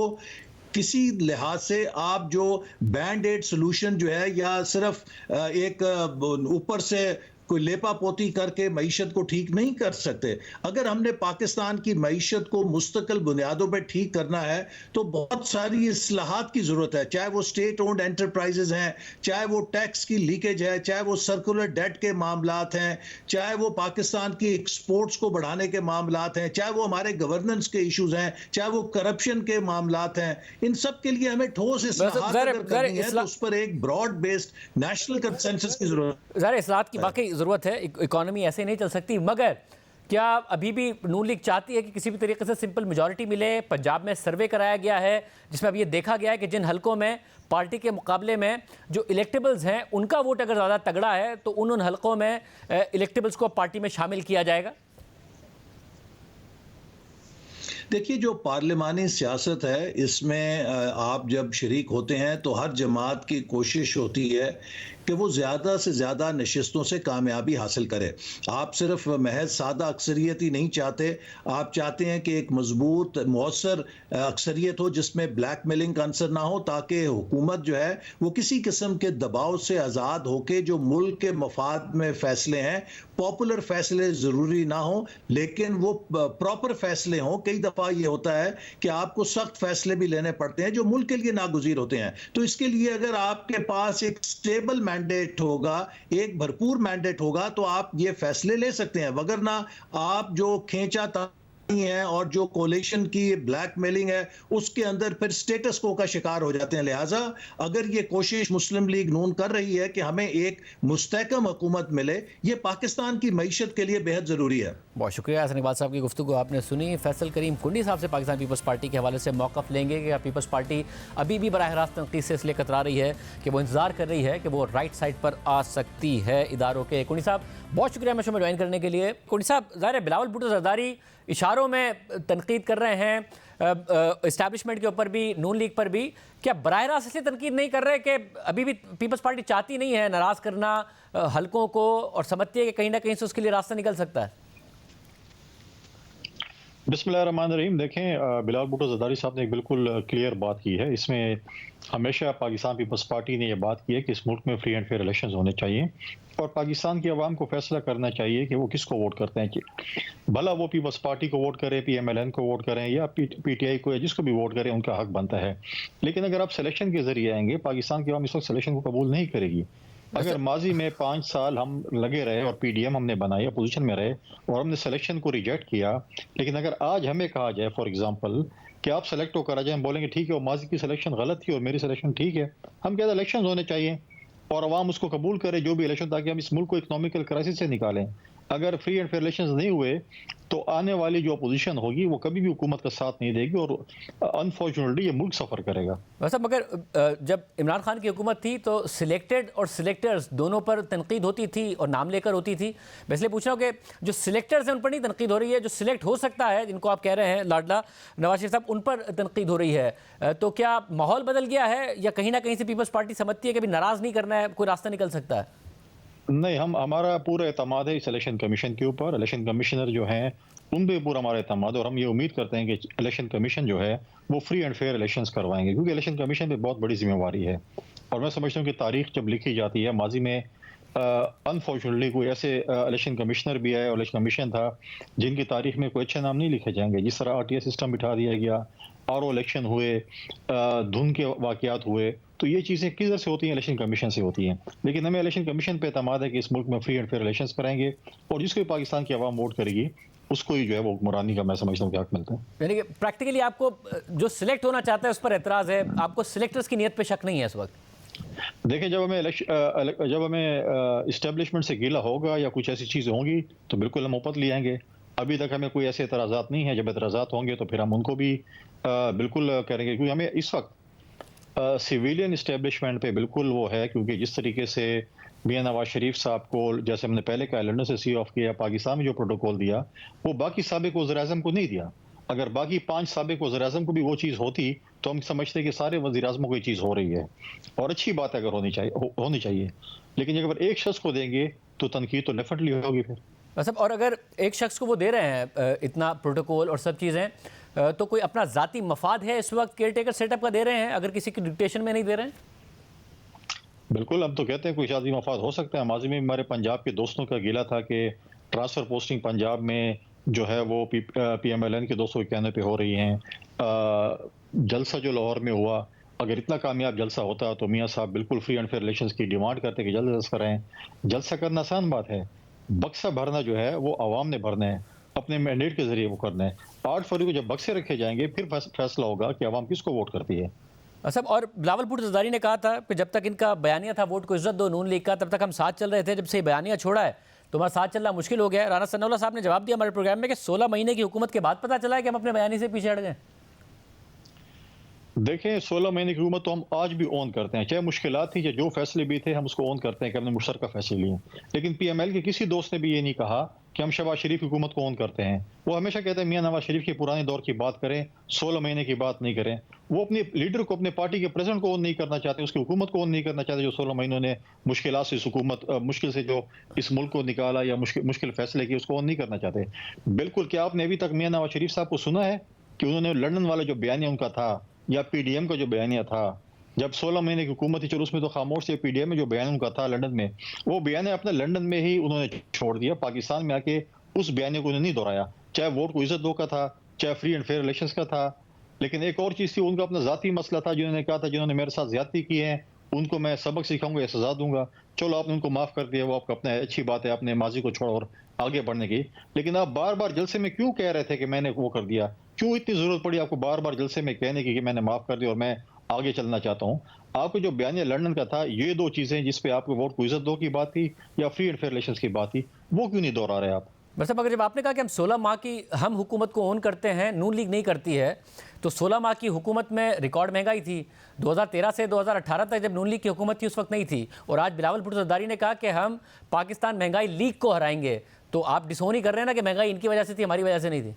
किसी लिहाज से आप जो बैंड एड सोल्यूशन जो है, या सिर्फ एक ऊपर से कोई लेपा पोती करके मईशत को ठीक नहीं कर सकते। अगर हमने पाकिस्तान की मईशत को मुस्तकिल बुनियादों पर ठीक करना है, तो बहुत सारी इस्लाहात की ज़रूरत है, चाहे वो स्टेट ओन्ड एंटरप्राइजेज हैं, चाहे वो टैक्स की लीकेज है, चाहे वो सर्कुलर डेट के मामलात हैं, चाहे वो पाकिस्तान की एक्सपोर्ट्स को बढ़ाने के मामलात हैं, चाहे वो हमारे गवर्नेंस के इशूज हैं, चाहे वो करप्शन के मामलात हैं। इन सब के लिए हमें ठोस इस्लाहात अगर करनी है, तो उस पर एक ब्रॉड बेस्ड नेशनल कंसेंसस की जरूरत है। ज़ाहिर इस्लाहात की वाकई ज़रूरत है, इकॉनमी ऐसे नहीं चल सकती। मगर क्या अभी भी नून लीग चाहती है कि किसी भी तरीके से सिंपल मेजॉरिटी मिले? पंजाब में सर्वे कराया गया है जिसमें अब ये देखा गया है कि जिन हलकों में पार्टी के मुकाबले में जो इलेक्टेबल्स हैं उनका वोट अगर ज़्यादा तगड़ा है, तो उन हलकों में इलेक्टेबल्स को पार्टी में शामिल किया जाएगा। देखिए, जो पार्लिमानी सियासत है, इसमें आप जब शरीक होते हैं तो हर जमात की कोशिश होती है कि वो ज़्यादा से ज़्यादा नशिस्तों से कामयाबी हासिल करे। आप सिर्फ महज सादा अक्सरियत ही नहीं चाहते, आप चाहते हैं कि एक मजबूत मौसर अक्सरियत हो जिसमें ब्लैक मेलिंग का अंसर ना हो, ताकि हुकूमत जो है वो किसी किस्म के दबाव से आज़ाद होकर जो मुल्क के मफाद में फ़ैसले हैं, पॉपुलर फ़ैसले ज़रूरी ना हो, लेकिन वो प्रॉपर फ़ैसले हों। कई दफ़ा ये होता है कि आपको सख्त फ़ैसले भी लेने पड़ते हैं जो मुल्क के लिए नागुज़ीर होते हैं। तो इसके लिए अगर आपके पास एक स्टेबल मैंडेट होगा, एक भरपूर मैंडेट होगा, तो आप ये फैसले ले सकते हैं। वगरना आप जो खींचा है और जो कोलिशन की ब्लैकमेलिंग है, उसके अंदर फिर स्टेटस को का शिकार हो जाते हैं। लिहाजा अगर ये कोशिश मुस्लिम लीग नून कर रही है कि हमें एक मुस्तहकम हुकूमत मिले, ये पाकिस्तान की मईशत के लिए बेहद ज़रूरी है। बहुत शुक्रिया हसन इकबाल साहब की गुफ्तगू आपने सुनी। फैसल करीम कुंडी साहब से पाकिस्तान पीपल्स पार्टी के हवाले से मौक़िफ़ लेंगे कि पीपल्स पार्टी अभी भी बराह रास्त तनकीद से इसलिए कतरा रही है कि वो इंतज़ार कर रही है कि वो राइट साइड पर आ सकती है इदारों के। कुंडी साहब, बहुत शुक्रिया हमें शो में ज्वाइन करने के लिए। कुंडी साहब, ज़ाहिर है बिलावल भुट्टो ज़रदारी इशारों में तनकीद कर रहे हैं इस्टेब्लिशमेंट के ऊपर भी, नून लीग पर भी। क्या बराह रास्त इसलिए तनकीद नहीं कर रहे कि अभी भी पीपल्स पार्टी चाहती नहीं है नाराज़ करना हलकों को, और समझती है कि कहीं ना कहीं से उसके लिए रास्ता निकल सकता है? बिस्मिल्लाहिर्रहमानिर्रहीम। देखें, बिलावल भुट्टो ज़रदारी साहब ने एक बिल्कुल क्लियर बात की है। इसमें हमेशा पाकिस्तान पीपल्स पार्टी ने यह बात की है कि इस मुल्क में फ्री एंड फेयर इलेक्शंस होने चाहिए और पाकिस्तान की आवाम को फैसला करना चाहिए कि वो किसको वोट करते हैं। कि भला वो पीपल्स पार्टी को वोट करें, PMLN को वोट करें या PTI को, या जिसको भी वोट करें, उनका हक बनता है। लेकिन अगर आप सिलेक्शन के जरिए आएंगे, पाकिस्तान की आवाम इस वक्त सिलेक्शन को कबूल नहीं करेगी। अगर माजी में 5 साल हम लगे रहे और PDM हमने बनाई, अपोजिशन में रहे और हमने सिलेक्शन को रिजेक्ट किया, लेकिन अगर आज हमें कहा जाए फॉर एग्जांपल कि आप सेलेक्ट होकर आ जाए, हम बोलेंगे ठीक है, वो माजी की सिलेक्शन गलत थी और मेरी सिलेक्शन ठीक है। हम कहते हैं इलेक्शन होने चाहिए और अवाम उसको कबूल करे, जो भी इलेक्शन, ताकि हम इस मुल्क को इकोनॉमिकल क्राइसिस से निकालें। अगर फ्री एंड फेयर इलेक्शंस नहीं हुए तो आने वाली जो अपोजिशन होगी वो कभी भी हुकूमत का साथ नहीं देगी और अनफॉर्चुनेटली ये मुल्क सफ़र करेगा। वैसे मगर जब इमरान खान की हुकूमत थी तो सिलेक्टेड और सिलेक्टर्स दोनों पर तनकीद होती थी और नाम लेकर होती थी। मैं इसलिए पूछ रहा हूँ कि जो सिलेक्टर्स हैं उन पर नहीं तनकीद हो रही है, जो सिलेक्ट हो सकता है, जिनको आप कह रहे हैं लाडला नवाज शरीफ साहब, उन पर तनकीद हो रही है। तो क्या माहौल बदल गया है या कहीं ना कहीं से पीपल्स पार्टी समझती है कि अभी नाराज़ नहीं करना है, कोई रास्ता निकल सकता है? नहीं, हमारा पूरा एतमाद है इस इलेक्शन कमीशन के ऊपर। इलेक्शन कमिश्नर जो हैं उन पे पूरा हमारा एतमाद है और हम ये उम्मीद करते हैं कि इलेक्शन कमीशन जो है वो फ्री एंड फेयर इलेक्शंस करवाएंगे, क्योंकि इलेक्शन कमीशन पे बहुत बड़ी जिम्मेवारी है। और मैं समझता हूँ कि तारीख जब लिखी जाती है, माजी में अनफॉर्चुनेटली कोई ऐसे इलेक्शन कमिश्नर भी आए और इलेक्शन कमीशन था जिनकी तारीख में कोई अच्छे नाम नहीं लिखे जाएंगे। जिस तरह RTI सिस्टम बिठा दिया गया, RO इलेक्शन हुए, धुन के वाकयात हुए, तो ये चीज़ें किधर से होती हैं? इलेक्शन कमीशन से होती हैं। लेकिन हमें इलेक्शन कमीशन पे एतमाद है कि इस मुल्क में फ्री एंड फेयर इलेक्शंस कराएंगे और जिसको भी पाकिस्तान की आवाम वोट करेगी उसको ही जो है वो हुक्मरानी का, मैं समझता हूँ, हक मिलता है। यानी कि प्रैक्टिकली आपको जो सिलेक्ट होना चाहता है उस पर एतराज़ है, आपको सिलेक्टर्स की नीयत पे शक नहीं है इस वक्त? देखिए, जब हमें इस्टेब्लिशमेंट से गिला होगा या कुछ ऐसी चीज़ें होंगी तो बिल्कुल हम उपत ले आएंगे। अभी तक हमें कोई ऐसे एतराज़ात नहीं है। जब एतराज़ात होंगे तो फिर हम उनको भी बिल्कुल करेंगे, क्योंकि हमें इस वक्त सिविलियन इस्टेब्लिशमेंट पे बिल्कुल वो है, क्योंकि जिस तरीके से मियां नवाज शरीफ साहब को, जैसे हमने पहले कहा, लंदन से सी ऑफ किया, पाकिस्तान में जो प्रोटोकॉल दिया वो बाकी साबिक वज़ीर-ए-आज़म को नहीं दिया। अगर बाकी 5 साबिक वज़ीर-ए-आज़म को भी वो चीज़ होती तो हम समझते कि सारे वज़ीर-ए-आज़मों को ये चीज़ हो रही है, और अच्छी बात है, अगर होनी चाहिए। लेकिन अगर एक शख्स को देंगे तो तनकीद तो डेफिनेटली होगी फिर। मतलब और अगर एक शख्स को वो दे रहे हैं इतना प्रोटोकॉल और सब चीज़ें, तो कोई अपना ज़ाती मफाद है इस वक्त केयर टेकर सेटअप का दे रहे हैं, अगर किसी की डिक्टेशन में नहीं दे रहे हैं? बिल्कुल, हम तो कहते हैं कोई शादी मफाद हो सकता है। माजी में हमारे पंजाब के दोस्तों का गिला था कि ट्रांसफ़र पोस्टिंग पंजाब में जो है वो PMLN के दोस्तों के कहने पे हो रही हैं। जलसा जो लाहौर में हुआ, अगर इतना कामयाब जलसा होता तो मियाँ साहब बिल्कुल फ्री एंड फेयर इलेक्शंस की डिमांड करते कि जल्द जल्द कराएं। जलसा करना आसान बात है, बक्सा भरना जो है वो आवाम ने भरना है, अपने मैंडेट के जरिए वो करना है। 8 फरवरी को जब बक्से रखे जाएंगे फिर फैसला होगा कि आवाम किसको वोट करती है। असब और बिलावल भुट्टो ज़रदारी ने कहा था कि जब तक इनका बयानिया था वोट को इज्जत दो नून लीग का, तब तक हम साथ चल रहे थे, जब से बयानिया छोड़ा है तो हमारा साथ चलना मुश्किल हो गया है। राना सनाउल्लाह साहब ने जवाब दिया हमारे प्रोग्राम में कि 16 महीने की हुकूमत के बाद पता चला है कि हम अपने बयानी से पीछे हट गए। देखें, 16 महीने की हुकूमत तो हम आज भी ऑन करते हैं, चाहे मुश्किलात थी, चाहे जो फैसले भी थे, हम उसको ऑन करते हैं कि हमने मुश्तरका फैसले लिए। लेकिन PML के किसी दोस्त ने भी ये नहीं कहा कि हम शहबाज शरीफ की हुकूमत को ऑन करते हैं। वो हमेशा कहते हैं मियां नवाज शरीफ के पुराने दौर की बात करें, 16 महीने की बात नहीं करें। वो अपने लीडर को, अपने पार्टी के प्रेसिडेंट को ऑन नहीं करना चाहते, उसकी हुकूमत को ऑन नहीं करना चाहते, जो 16 महीनों ने मुश्किलात से इस हुकूमत, मुश्किल से जो इस मुल्क को निकाला या मुश्किल फैसले किए, उसको ऑन नहीं करना चाहते। बिल्कुल, क्या आपने अभी तक मियां नवाज शरीफ साहब को सुना है कि उन्होंने लंदन वाला जो बयानिया उनका था या PDM का जो बयानिया था, जब 16 महीने की हुकूमत थी, चलो उसमें तो खामोश थे, PDM में जो बयान उनका था लंदन में, वो बयान अपने लंदन में ही उन्होंने छोड़ दिया। पाकिस्तान में आके उस बयान को उन्होंने नहीं दोहराया, चाहे वोट को इज्जत दो का था, चाहे फ्री एंड फेयर इलेक्शंस का था। लेकिन एक और चीज़ थी, उनका अपना ज़ाती मसला था, जिन्होंने कहा था जिन्होंने मेरे साथ ज्यादती की है उनको मैं सबक सिखाऊंगा या सजा दूंगा। चलो आपने उनको माफ़ कर दिया, वो आपका अपना अच्छी बात है, अपने माजी को छोड़ और आगे बढ़ने की। लेकिन आप बार बार जलसे में क्यों कह रहे थे कि मैंने वो कर दिया? क्यों इतनी ज़रूरत पड़ी आपको बार बार जलसे में कहने की कि मैंने माफ़ कर दिया और मैं आगे चलना चाहता हूँ? आपको जो बयानिया लंदन का था, ये 2 चीज़ें जिस पे आपको वोट को इज्जत दो की बात थी या फ्री एंड फेयर इलेक्शंस की बात थी, वो क्यों नहीं दोहरा रहे आप? मतलब अगर जब आपने कहा कि हम 16 माह की हम हुकूमत को ऑन करते हैं, नून लीग नहीं करती है, तो 16 माह की हुकूमत में रिकॉर्ड महंगाई थी। 2013 से 2018 तक जब नून लीग की हुकूमत थी उस वक्त नहीं थी। और आज बिलावल भुट्टो ज़रदारी ने कहा कि हम पाकिस्तान महंगाई लीग को हराएंगे, तो आप डिसोन ही कर रहे हैं ना कि महंगाई इनकी वजह से थी, हमारी वजह से नहीं थी।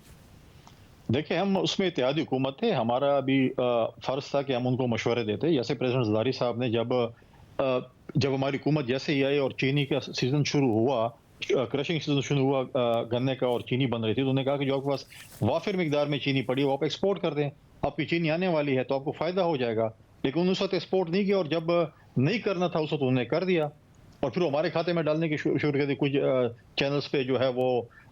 देखिए, हम उसमें इत्तेहादी हुकूमत थे, हमारा भी फ़र्ज़ था कि हम उनको मशवरे देते। जैसे प्रेसिडेंट ज़रदारी साहब ने जब हमारी हुकूमत जैसे ही आई और चीनी का सीज़न शुरू हुआ, क्रशिंग सीजन शुरू हुआ गन्ने का और चीनी बन रही थी, तो उन्होंने कहा कि जो आपके पास वाफिर मिकदार में चीनी पड़ी वो आप एक्सपोर्ट कर दें, आपकी चीनी आने वाली है तो आपको फ़ायदा हो जाएगा। लेकिन उन्होंने उस वक्त एक्सपोर्ट नहीं किया, और जब नहीं करना था उस वक्त उन्होंने कर दिया और फिर हमारे खाते में डालने की शुरू कर दी। कुछ चैनल्स पे जो है वो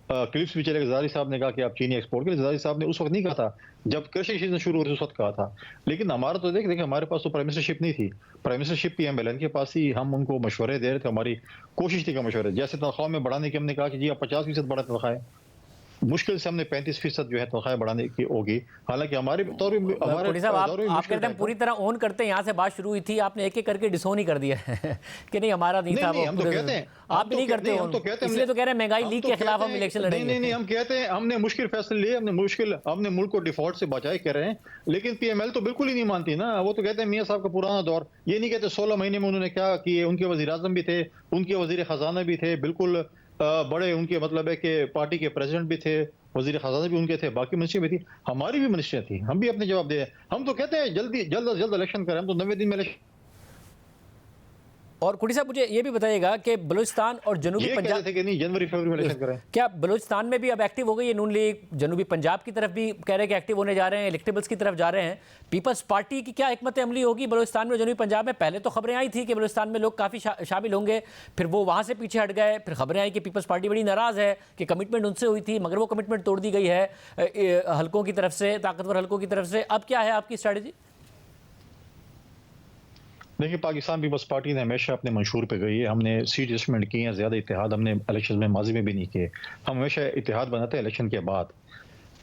क्लिप्स भी चले। ज़रदारी साहब ने कहा कि आप चीनी एक्सपोर्ट करें। ज़रदारी साहब ने उस वक्त नहीं कहा था, जब क्रशिंग सीजन शुरू हो रही उस वक्त कहा था। लेकिन हमारा तो देखिए हमारे पास तो प्राइम मिनिस्टरशिप नहीं थी, प्राइम मिनिस्टरशिप PMLN के पास ही हम उनको मशवरे दे रहे थे। हमारी कोशिश थी कि मशवरे, जैसे तनख्वाह में बढ़ाने की हमने कहा कि जी आप 50% बढ़ा तनख्वाहें, मुश्किल से हमने 35% जो है तनख्वाहें बढ़ाने की होगी। हालांकि हमारे तौर पे आप कहते हैं पूरी तरह ऑन करते हैं, यहाँ से बात शुरू हुई थी, आपने एक एक करके डिसोन ही कर दिया कि नहीं हमारा नहीं था। हम तो कहते हैं आप भी नहीं करते, इसलिए तो कह रहे हैं महंगाई लीग के खिलाफ हम इलेक्शन लड़ेंगे। नहीं, हम कहते हैं हमने मुश्किल फैसले लिए, हमने मुल्क को डिफॉल्ट से बचाए कह रहे हैं। लेकिन PML तो बिल्कुल ही नहीं मानती ना। वो तो कहते हैं मियां साहब का पुराना दौर, ये नहीं कहते 16 महीने में उन्होंने क्या किए। उनके वजीर आजम भी थे, उनके वजीर खजाना भी थे, बिल्कुल बड़े उनके मतलब है कि पार्टी के प्रेसिडेंट भी थे, वजीर खजाना भी उनके थे, बाकी मिनिस्ट्री भी थी, हमारी भी मिनिस्ट्रियां थी, हम भी अपने जवाब दे। हम तो कहते हैं जल्द से जल्द इलेक्शन करें, हम तो 90 दिन में इलेक्शन। और कुटी साहब मुझे ये भी बताइएगा कि बलूचिस्तान और जनूबी पंजाब थे कि नहीं जनवरी फरवरी में इलेक्शन करें, क्या बलूचिस्तान में भी अब एक्टिव हो गई है नून लीग? जनूबी पंजाब की तरफ भी कह रहे हैं कि एक्टिव होने जा रहे हैं, इलेक्टेबल्स की तरफ जा रहे हैं। पीपल्स पार्टी की क्या हिकमत अमली होगी बलूचिस्तान में और जनूबी पंजाब में? पहले तो खबरें आई थी कि बलूचिस्तान में लोग काफ़ी शामिल होंगे, फिर वो वहाँ से पीछे हट गए, फिर खबरें आई कि पीपल्स पार्टी बड़ी नाराज़ है कि कमिटमेंट उनसे हुई थी मगर वो कमिटमेंट तोड़ दी गई है हल्कों की तरफ से, ताकतवर हल्कों की तरफ से। अब क्या है आपकी स्ट्रैटेजी? देखिए, पाकिस्तान पीपल्स पार्टी ने हमेशा अपने मंशूर पे गई है। हमने सीट एडजस्टमेंट किए हैं, ज़्यादा इत्तेहाद हमने इलेक्शन में माजी में भी नहीं किए। हम हमेशा इत्तेहाद बनाते हैं इलेक्शन के बाद।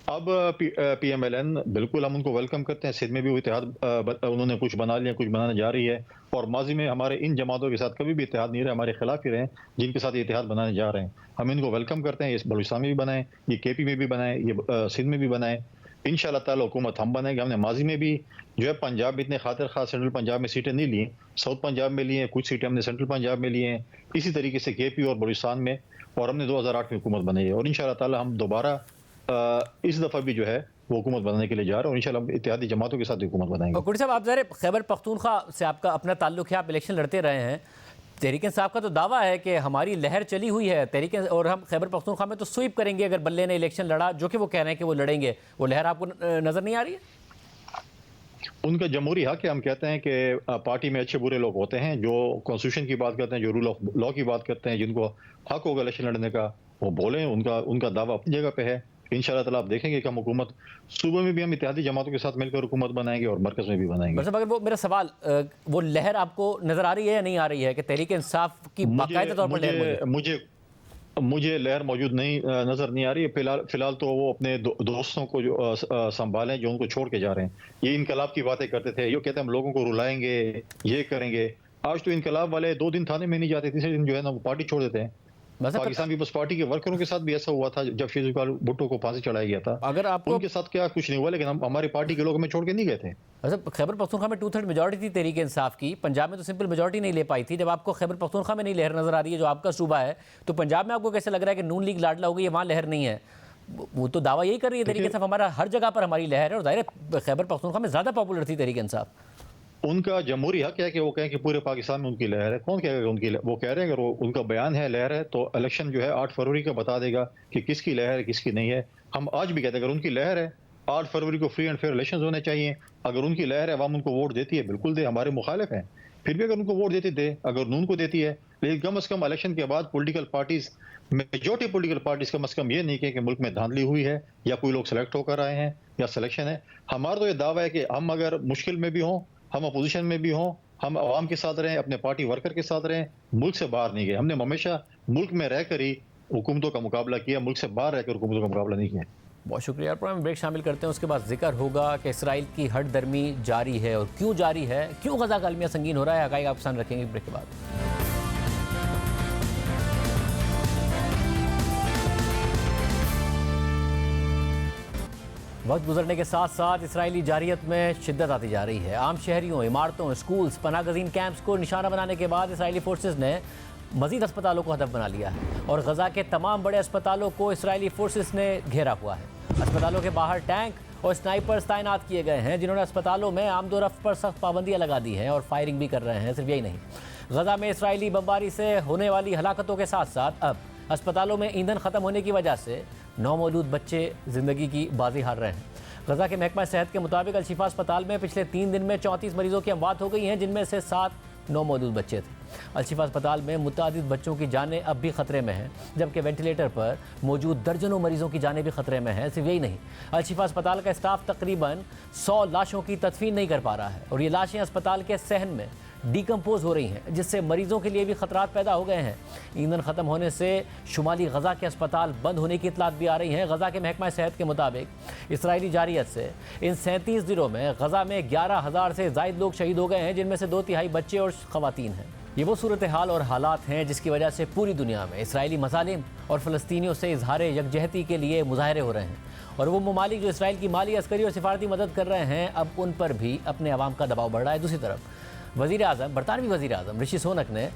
अब PMLN बिल्कुल हम उनको वेलकम करते हैं। सिंध में भी वो इत्तेहाद उन्होंने कुछ बना लिया, कुछ बनाने जा रही है, और माजी में हमारे इन जमातों के साथ कभी भी इत्तेहाद नहीं रहे, हमारे खिलाफ ही रहे जिनके साथ ये इत्तेहाद बनाने जा रहे हैं। हम इनको वेलकम करते हैं। ये बलूचिस्तान में भी बनाए, ये KP में भी बनाए, ये सिंध में भी बनाए। इंशाल्लाह ताला हुकूमत हम बनेंगे। हमने माजी में भी जो है पंजाब में इतने खातिर खास सेंट्रल पंजाब में सीटें नहीं ली, साउथ पंजाब में ली हैं, कुछ सीटें हमने सेंट्रल पंजाब में ली हैं, इसी तरीके से केपी और बलूचिस्तान में, और हमने 2008 में हुकूमत बनाई है। और इंशाल्लाह ताला हम दोबारा इस दफ़ा भी जो है वो हुकूमत बनाने के लिए जा रहे हैं, और इंशाल्लाह हम इत्तेहादी जमातों के साथ हुकूमत बनाएंगे। कुड़ी साहब, आप ज़रा खैबर पख्तूनख्वा से आपका अपना ताल्लुक है, आप इलेक्शन लड़ते रहे हैं। तहरीक इंसाफ का तो दावा है कि हमारी लहर चली हुई है तहरीक, और हम खैबर पख्तूनख्वा में तो स्वीप करेंगे अगर बल्ले ने इलेक्शन लड़ा, जो कि वो कह रहे हैं कि वो लड़ेंगे। वो लहर आपको नज़र नहीं आ रही है? उनका जमहूरी हक है। हम कहते हैं कि पार्टी में अच्छे बुरे लोग होते हैं, जो कॉन्स्टिट्यूशन की बात करते हैं, जो रूल ऑफ लॉ की बात करते हैं, जिनको हक होगा इलेक्शन लड़ने का, वो बोलें। उनका दावा अपनी जगह पे है। इंशाल्लाह ताला आप देखेंगे कि हम हुकूमत सूबे में भी हम इत्तेहादी जमातों के साथ मिलकर हुकूमत बनाएंगे और मरकज में भी बनाएंगे। मतलब अगर वो मेरा सवाल, वो लहर आपको नजर आ रही है या नहीं आ रही है कि तहरीक इंसाफ की बाकायदा तौर पर लहर मुझे लहर मौजूद नहीं नजर नहीं आ रही है। फिलहाल तो वो अपने दोस्तों को जो संभालें, जो उनको छोड़ के जा रहे हैं। ये इनकलाब की बातें करते थे, ये कहते हैं हम लोगों को रुलाएंगे, ये करेंगे। आज तो इनकलाब वाले 2 दिन थाने में नहीं जाते, तीसरे दिन जो है ना वो पार्टी छोड़ देते हैं। पाकिस्तान पीपल्स पार्टी के वर्करों के साथ भी ऐसा हुआ था जब शेर जुल्फिकार भुट्टो को फांसी चढ़ाया गया था। अगर आपको उनके साथ क्या कुछ नहीं हुआ, लेकिन हमारी पार्टी के लोग हमें छोड़ के नहीं गए थे। अच्छा, खैबर पख्तूनख्वा में 2/3 मेजॉरिटी थी तहरीक इंसाफ की, पंजाब में तो सिंपल मेजॉरिटी नहीं ले पाई थी। जब आपको खैबर पख्तूनख्वा में नहीं लहर नजर आ रही है, जो आपका सूबा है, तो पंजाब में आपको कैसे लग रहा है कि नून लीग लाडला हो गई है, वहाँ लहर नहीं है? वो तो दावा यही कर रही है तहरीक इंसाफ, हमारा हर जगह पर हमारी लहर है। और जाहिर खैबर पख्तूनख्वा में ज़्यादा पॉपुलर थी तहरीक इंसाफ। उनका जमहूरी हक है कि वो कहें कि पूरे पाकिस्तान में उनकी लहर है। कौन कहेगा उनकी लहर? वो कह रहे हैं अगर उनका बयान है लहर है, तो इलेक्शन जो है 8 फरवरी का बता देगा कि किसकी लहर है किसकी नहीं है। हम आज भी कहते हैं अगर उनकी लहर है 8 फरवरी को फ्री एंड फेयर इलेक्शन होने चाहिए। अगर उनकी लहर है, अवाम उनको वोट देती है, बिल्कुल दे, हमारे मुखालिफ हैं। फिर भी अगर उनको वोट देती दे, अगर नून को देती है, लेकिन कम अज़ कम इलेक्शन के बाद political parties, majority political parties कम अज़ कम ये नहीं कहे कि मुल्क में धांधली हुई है या कोई लोग सेलेक्ट होकर आए हैं या सिलेक्शन है। हमारा तो ये दावा है कि हम अगर मुश्किल में भी हों, हम अपोजिशन में भी हों, हम आवाम के साथ रहें, अपने पार्टी वर्कर के साथ रहें, मुल्क से बाहर नहीं गए। हमने हमेशा मुल्क में रहकर ही हुकूमतों का मुकाबला किया, मुल्क से बाहर रहकर हुकूमतों का मुकाबला नहीं किया। बहुत शुक्रिया। प्रोग्राम में ब्रेक शामिल करते हैं, उसके बाद जिक्र होगा कि इसराइल की हट दर्मी जारी है और क्यों जारी है, क्यों गजा का अलमिया संगीन हो रहा है। हकाइक आप पसंद रखेंगे ब्रेक के बाद। वक्त गुजरने के साथ साथ इसराइली जारियत में शिद्दत आती जा रही है। आम शहरियों, इमारतों, स्कूल्स, पनागजीन कैंप्स को निशाना बनाने के बाद इसराइली फोर्सेस ने मजीद अस्पतालों को हदफ बना लिया है और गजा के तमाम बड़े अस्पतालों को इसराइली फोर्सेस ने घेरा हुआ है। अस्पतालों के बाहर टैंक और स्नाइपर्स तैनात किए गए हैं, जिन्होंने अस्पतालों में आमदोरफ्त पर सख्त पाबंदियाँ लगा दी हैं और फायरिंग भी कर रहे हैं। सिर्फ यही नहीं, गजा में इसराइली बमबारी से होने वाली हलाकतों के साथ साथ अब अस्पतालों में ईंधन ख़त्म होने की वजह से नौमौलूद बच्चे ज़िंदगी की बाजी हार रहे हैं। गजा के महकमा सेहत के मुताबिक अलशिफा अस्पताल में पिछले 3 दिन में 34 मरीजों की अमवात हो गई हैं, जिनमें से 7 नौमौलूद बच्चे थे। अलशिफा अस्पताल में मुतादिद बच्चों की जानें अब भी ख़तरे में हैं, जबकि वेंटिलेटर पर मौजूद दर्जनों मरीजों की जानें भी ख़तरे में हैं। सिर्फ यही नहीं, अलशिफा अस्पताल का स्टाफ तकरीबन 100 लाशों की तदफीन नहीं कर पा रहा है और ये लाशें अस्पताल के सहन में डिकम्पोज हो रही हैं, जिससे मरीजों के लिए भी खतरात पैदा हो गए हैं। ईंधन ख़त्म होने से शुमाली गजा के अस्पताल बंद होने की इतलात भी आ रही हैं। गजा के महकमा सेहत के मुताबिक इसराइली जारियत से इन 37 दिनों में गजा में 11,000 से ज़ायद लोग शहीद हो गए हैं, जिनमें से 2/3 बच्चे और ख़वातीन हैं। ये वो सूरत हाल और हालात हैं जिसकी वजह से पूरी दुनिया में इसराइली मज़ालिम और फ़लस्तीनियों से इजहार यकजहती के लिए मुजाहरे हो रहे हैं और वो ममालिक जो इसराइल की माली, अस्करी और सिफारती मदद कर रहे हैं, अब उन पर भी अपने अवाम का दबाव बढ़ रहा है। दूसरी तरफ बरतानवी वज़ीर आज़म ऋषि सुनक ने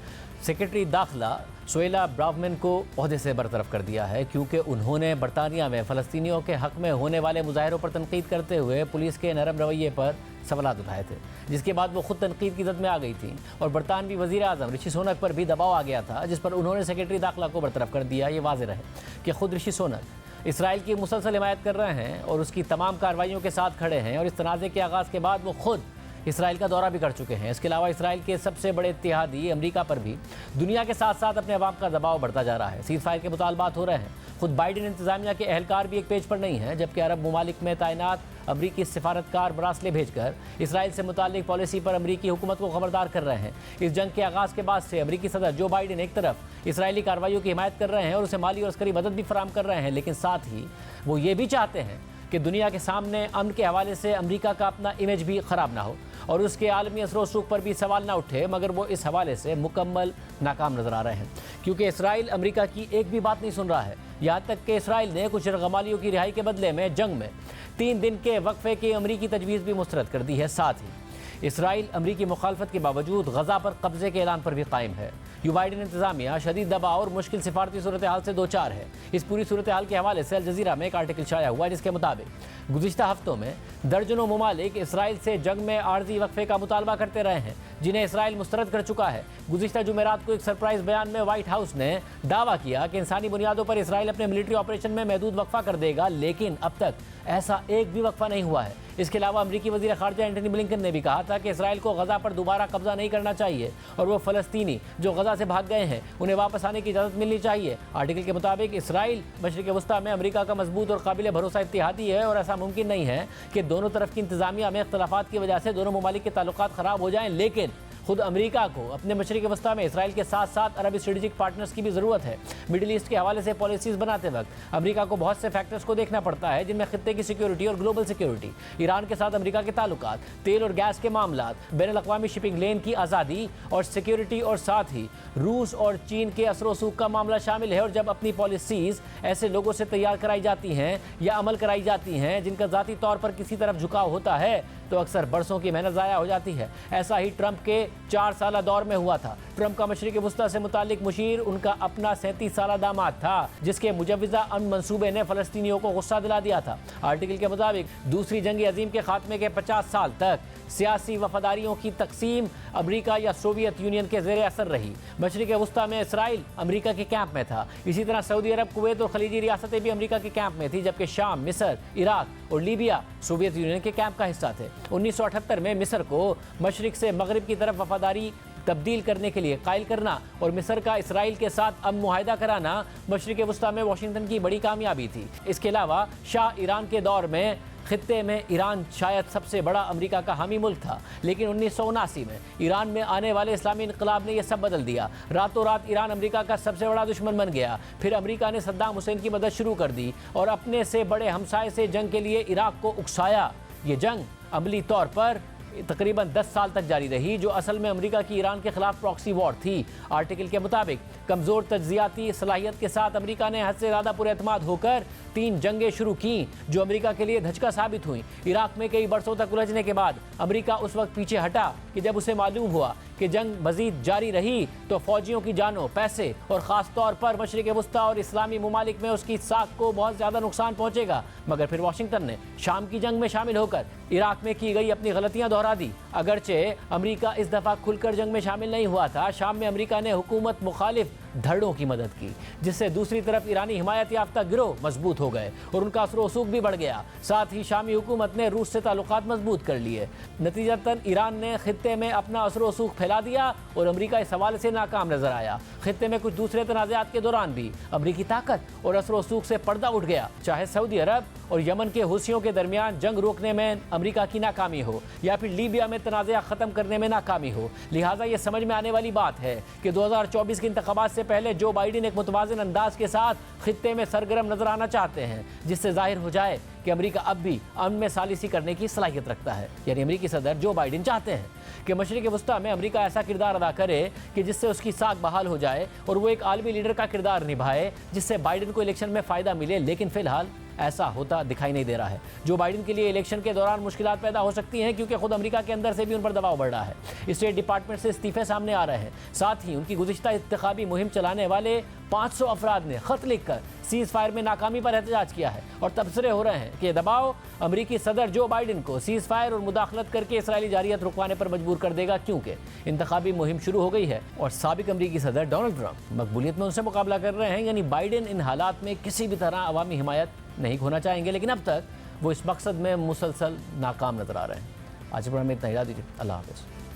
सेक्रेटरी दाखिला सुएला ब्रावमैन को ओहदे से बरतरफ कर दिया है, क्योंकि उन्होंने बरतानिया में फ़लस्तीनियों के हक़ में होने वाले मुजाहरों पर तनकीद करते हुए पुलिस के नरम रवैये पर सवालात उठाए थे, जिसके बाद वो खुद तनकीद की जद में आ गई थी और बरतानवी वज़ीर आज़म ऋषि सुनक पर भी दबाव आ गया था, जिस पर उन्होंने सेक्रेटरी दाखिला को बरतरफ कर दिया। ये वाज़ेह है कि खुद ऋषि सुनक इसराइल की मुसलसल हिमायत कर रहे हैं और उसकी तमाम कार्रवाइयों के साथ खड़े हैं और इस तनाज़े के आगाज़ के बाद वो खुद इसराइल का दौरा भी कर चुके हैं। इसके अलावा इसराइल के सबसे बड़े इत्तेहादी अमेरिका पर भी दुनिया के साथ साथ अपने अवाम का दबाव बढ़ता जा रहा है। सीज़ फायर के मुतालबात हो रहे हैं। खुद बाइडेन इंतजामिया के अहलकार भी एक पेज पर नहीं हैं, जबकि अरब ममालिक में तैनात अमरीकी सिफारतकार मरासले भेजकर इसराइल से मुतालिक पॉलिसी पर अमरीकी हुकूमत को खबरदार कर रहे हैं। इस जंग के आगाज़ के बाद से अमरीकी सदर जो बाइडेन एक तरफ इसराइली कार्रवाइयों की हिमायत कर रहे हैं और उसे माली और अस्करी मदद भी फराहम कर रहे हैं, लेकिन साथ ही वो ये भी चाहते हैं कि दुनिया के सामने अमन के हवाले से अमेरिका का अपना इमेज भी ख़राब ना हो और उसके आलमी असर रसूख पर भी सवाल ना उठे, मगर वो इस हवाले से मुकम्मल नाकाम नज़र आ रहे हैं क्योंकि इसराइल अमेरिका की एक भी बात नहीं सुन रहा है। यहाँ तक कि इसराइल ने कुछ रगमालियों की रिहाई के बदले में जंग में 3 दिन के वक्फे की अमरीकी तजवीज़ भी मुस्तरद कर दी है। साथ ही इसराइल अमरीकी मुखालफत के बावजूद गजा पर कब्जे के ऐलान पर भी कायम है। जो बाइडेन इंतजामिया शदीद दबाव और मुश्किल सिफारती सूरत हाल से दो चार है। इस पूरी सूरत हाल के हवाले से अल जजीरा में एक आर्टिकल शाया हुआ जिसके मुताबिक गुज़िश्ता हफ्तों में दर्जनों ममालिक इसराइल से जंग में आर्जी वक्फे का मुतालबा करते रहे हैं, जिन्हें इसराइल मुस्तरद कर चुका है। गुज़िश्ता जुमेरात को एक सरप्राइज बयान में व्हाइट हाउस ने दावा किया कि इंसानी बुनियादों पर इसराइल अपने मिलिट्री ऑपरेशन में महदूद वक्फा कर देगा, लेकिन अब तक ऐसा एक भी वक्फा नहीं हुआ है। इसके अलावा अमरीकी वज़ीर ख़ारजा एंटनी ब्लिंकन ने भी कहा था कि इसराइल को गजा पर दोबारा कब्जा नहीं करना चाहिए और वो फ़लस्तीनी जो गजा से भाग गए हैं उन्हें वापस आने की इजाज़त मिलनी चाहिए। आर्टिकल के मुताबिक इसराइल मशरिक़ वस्ता में अमरीका का मजबूत और काबिल भरोसा इत्तेहादी है और ऐसा मुमकिन नहीं है कि दोनों तरफ की इंतजामिया में इख्तलाफात की वजह से दोनों ममालिक के ताल्लुकात ख़राब हो जाएँ, लेकिन खुद अमेरिका को अपने मशरिक़ वस्ता में इसराइल के साथ साथ अरब स्ट्रेटेजिक पार्टनर्स की भी ज़रूरत है। मिडिल ईस्ट के हवाले से पॉलिसीज़ बनाते वक्त अमेरिका को बहुत से फैक्टर्स को देखना पड़ता है, जिनमें खित्ते की सिक्योरिटी और ग्लोबल सिक्योरिटी, ईरान के साथ अमेरिका के ताल्लुकात, तेल और गैस के मामला, बैनुल-अक़वामी शिपिंग लेन की आज़ादी और सिक्योरिटी, और साथ ही रूस और चीन के असर रसूख का मामला शामिल है। और जब अपनी पॉलिसीज़ ऐसे लोगों से तैयार कराई जाती हैं या अमल कराई जाती हैं जिनका ज़ाती तौर पर किसी तरफ झुकाव होता है, तो अक्सर बरसों की मेहनत ज़ाया हो जाती है। ऐसा ही ट्रंप के 4 साल दौर में हुआ था। ट्रंप का मशरिक़ वस्ता से मुतालिक मुशीर उनका अपना 37 साल दामाद था, जिसके मुजव्विज़ा अमन मंसूबे ने फ़लस्तीनियों को गुस्सा दिला दिया था। आर्टिकल के मुताबिक दूसरी जंग अजीम के खात्मे के 50 साल तक सियासी वफादारियों की तकसीम अमरीका या सोवियत यूनियन के ज़ेर असर रही। मशरिक़ वस्ता में इसराइल अमरीका के कैंप में था। इसी तरह सऊदी अरब, कुवैत और खलीजी रियासतें भी अमरीका के कैंप में थी, जबकि शाम, मिस्र, इराक और लीबिया सोवियत यूनियन के कैंप का हिस्सा थे। 1978 में मिस्र को मशरिक़ से मगरिब की तरफ वफादारी तब्दील करने के लिए कायल करना और मिस्र का इसराइल के साथ अमन मुआहिदा कराना मशरिक़ वस्ता में वाशिंगटन की बड़ी कामयाबी थी। इसके अलावा शाह ईरान के दौर में खित्ते में ईरान शायद सबसे बड़ा अमेरिका का हामी मुल्क था, लेकिन 1979 में ईरान में आने वाले इस्लामी इनकलाब ने यह सब बदल दिया। रातों रात ईरान अमेरिका का सबसे बड़ा दुश्मन बन गया। फिर अमेरिका ने सद्दाम हुसैन की मदद शुरू कर दी और अपने से बड़े हमसाये से जंग के लिए इराक को उकसाया। ये जंग अमली तौर पर तकरीबन 10 साल तक जारी रही, जो असल में अमेरिका की ईरान के खिलाफ प्रॉक्सी वॉर थी। आर्टिकल के मुताबिक कमज़ोर तज्ज़ियाती सलाहियत के साथ अमेरिका ने हद से ज़्यादा पुरएतमाद होकर 3 जंगें शुरू की, जो अमेरिका के लिए धचका साबित हुई। इराक में कई बरसों तक उलझने के बाद अमेरिका उस वक्त पीछे हटा कि जब उसे मालूम हुआ कि जंग मजीद जारी रही तो फौजियों की जानों, पैसे और ख़ास तौर पर मशरिक़ वस्ता और इस्लामी ममालिक में उसकी साख को बहुत ज़्यादा नुकसान पहुँचेगा। मगर फिर वाशिंगटन ने शाम की जंग में शामिल होकर इराक में की गई अपनी गलतियाँ दोहरा दी। अगरचे अमेरिका इस दफ़ा खुलकर जंग में शामिल नहीं हुआ था, शाम में अमेरिका ने हुकूमत मुखालिफ धड़ों की मदद की, जिससे दूसरी तरफ ईरानी हिमायत याफ्ता गिरोह मजबूत हो गए और उनका असर रसूख भी बढ़ गया। साथ ही शामी हुकूमत ने रूस से ताल्लुकात मजबूत कर लिए। नतीजतन ईरान ने खित्ते में अपना असर रसूख फैला दिया और अमेरिका इस हवाले से नाकाम नजर आया। खित्ते में कुछ दूसरे तनाज़ात के दौरान भी अमेरिकी ताकत और असर रसूख से पर्दा उठ गया, चाहे सऊदी अरब और यमन के हुसियों के दरमियान जंग रोकने में अमेरिका की नाकामी हो या फिर लीबिया में तनाज़ा ख़त्म करने में नाकामी हो। लिहाजा ये समझ में आने वाली बात है कि 2024 के इंतखाबात से पहले जो बाइडेन एक मुतवाज़िन अंदाज के साथ खित्ते में सरगर्म नजर आना चाहते हैं, जिससे जाहिर हो जाए कि अमेरिका अब भी अमन में सालिसी करने की सलाहियत रखता है। यानी अमेरिकी सदर जो बाइडेन चाहते हैं कि मशरिक़ वस्ता में अमेरिका ऐसा किरदार अदा करे कि जिससे उसकी साख बहाल हो जाए और वो एक आलमी लीडर का किरदार निभाए, जिससे बाइडेन को इलेक्शन में फ़ायदा मिले। लेकिन फ़िलहाल ऐसा होता दिखाई नहीं दे रहा है। जो बाइडेन के लिए इलेक्शन के दौरान मुश्किलात पैदा हो सकती हैं, क्योंकि खुद अमेरिका के अंदर से भी उन पर दबाव बढ़ रहा है। स्टेट डिपार्टमेंट से इस्तीफे सामने आ रहे हैं। साथ ही उनकी गुज़िश्ता इंतखाबी मुहिम चलाने वाले 500 अफराद ने ख़त लिखकर सीज़ फायर में नाकामी पर एहतजाज किया है और तबसरे हो रहे हैं कि दबाव अमेरिकी सदर जो बाइडेन को सीज़ फायर और मुदाखलत करके इसराइली जारियत रुकवाने पर मजबूर कर देगा, क्योंकि इंतखाबी मुहिम शुरू हो गई है और साबिक अमेरिकी सदर डोनाल्ड ट्रंप मकबूलियत में उनसे मुकाबला कर रहे हैं। यानी बाइडेन इन हालात में किसी भी तरह अवामी हिमायत नहीं खोना चाहेंगे, लेकिन अब तक वो इस मकसद में मुसलसल नाकाम नजर आ रहे हैं। आज प्रोग्राम में इतना ही, दीजिए। अल्लाह हाफ़िज़।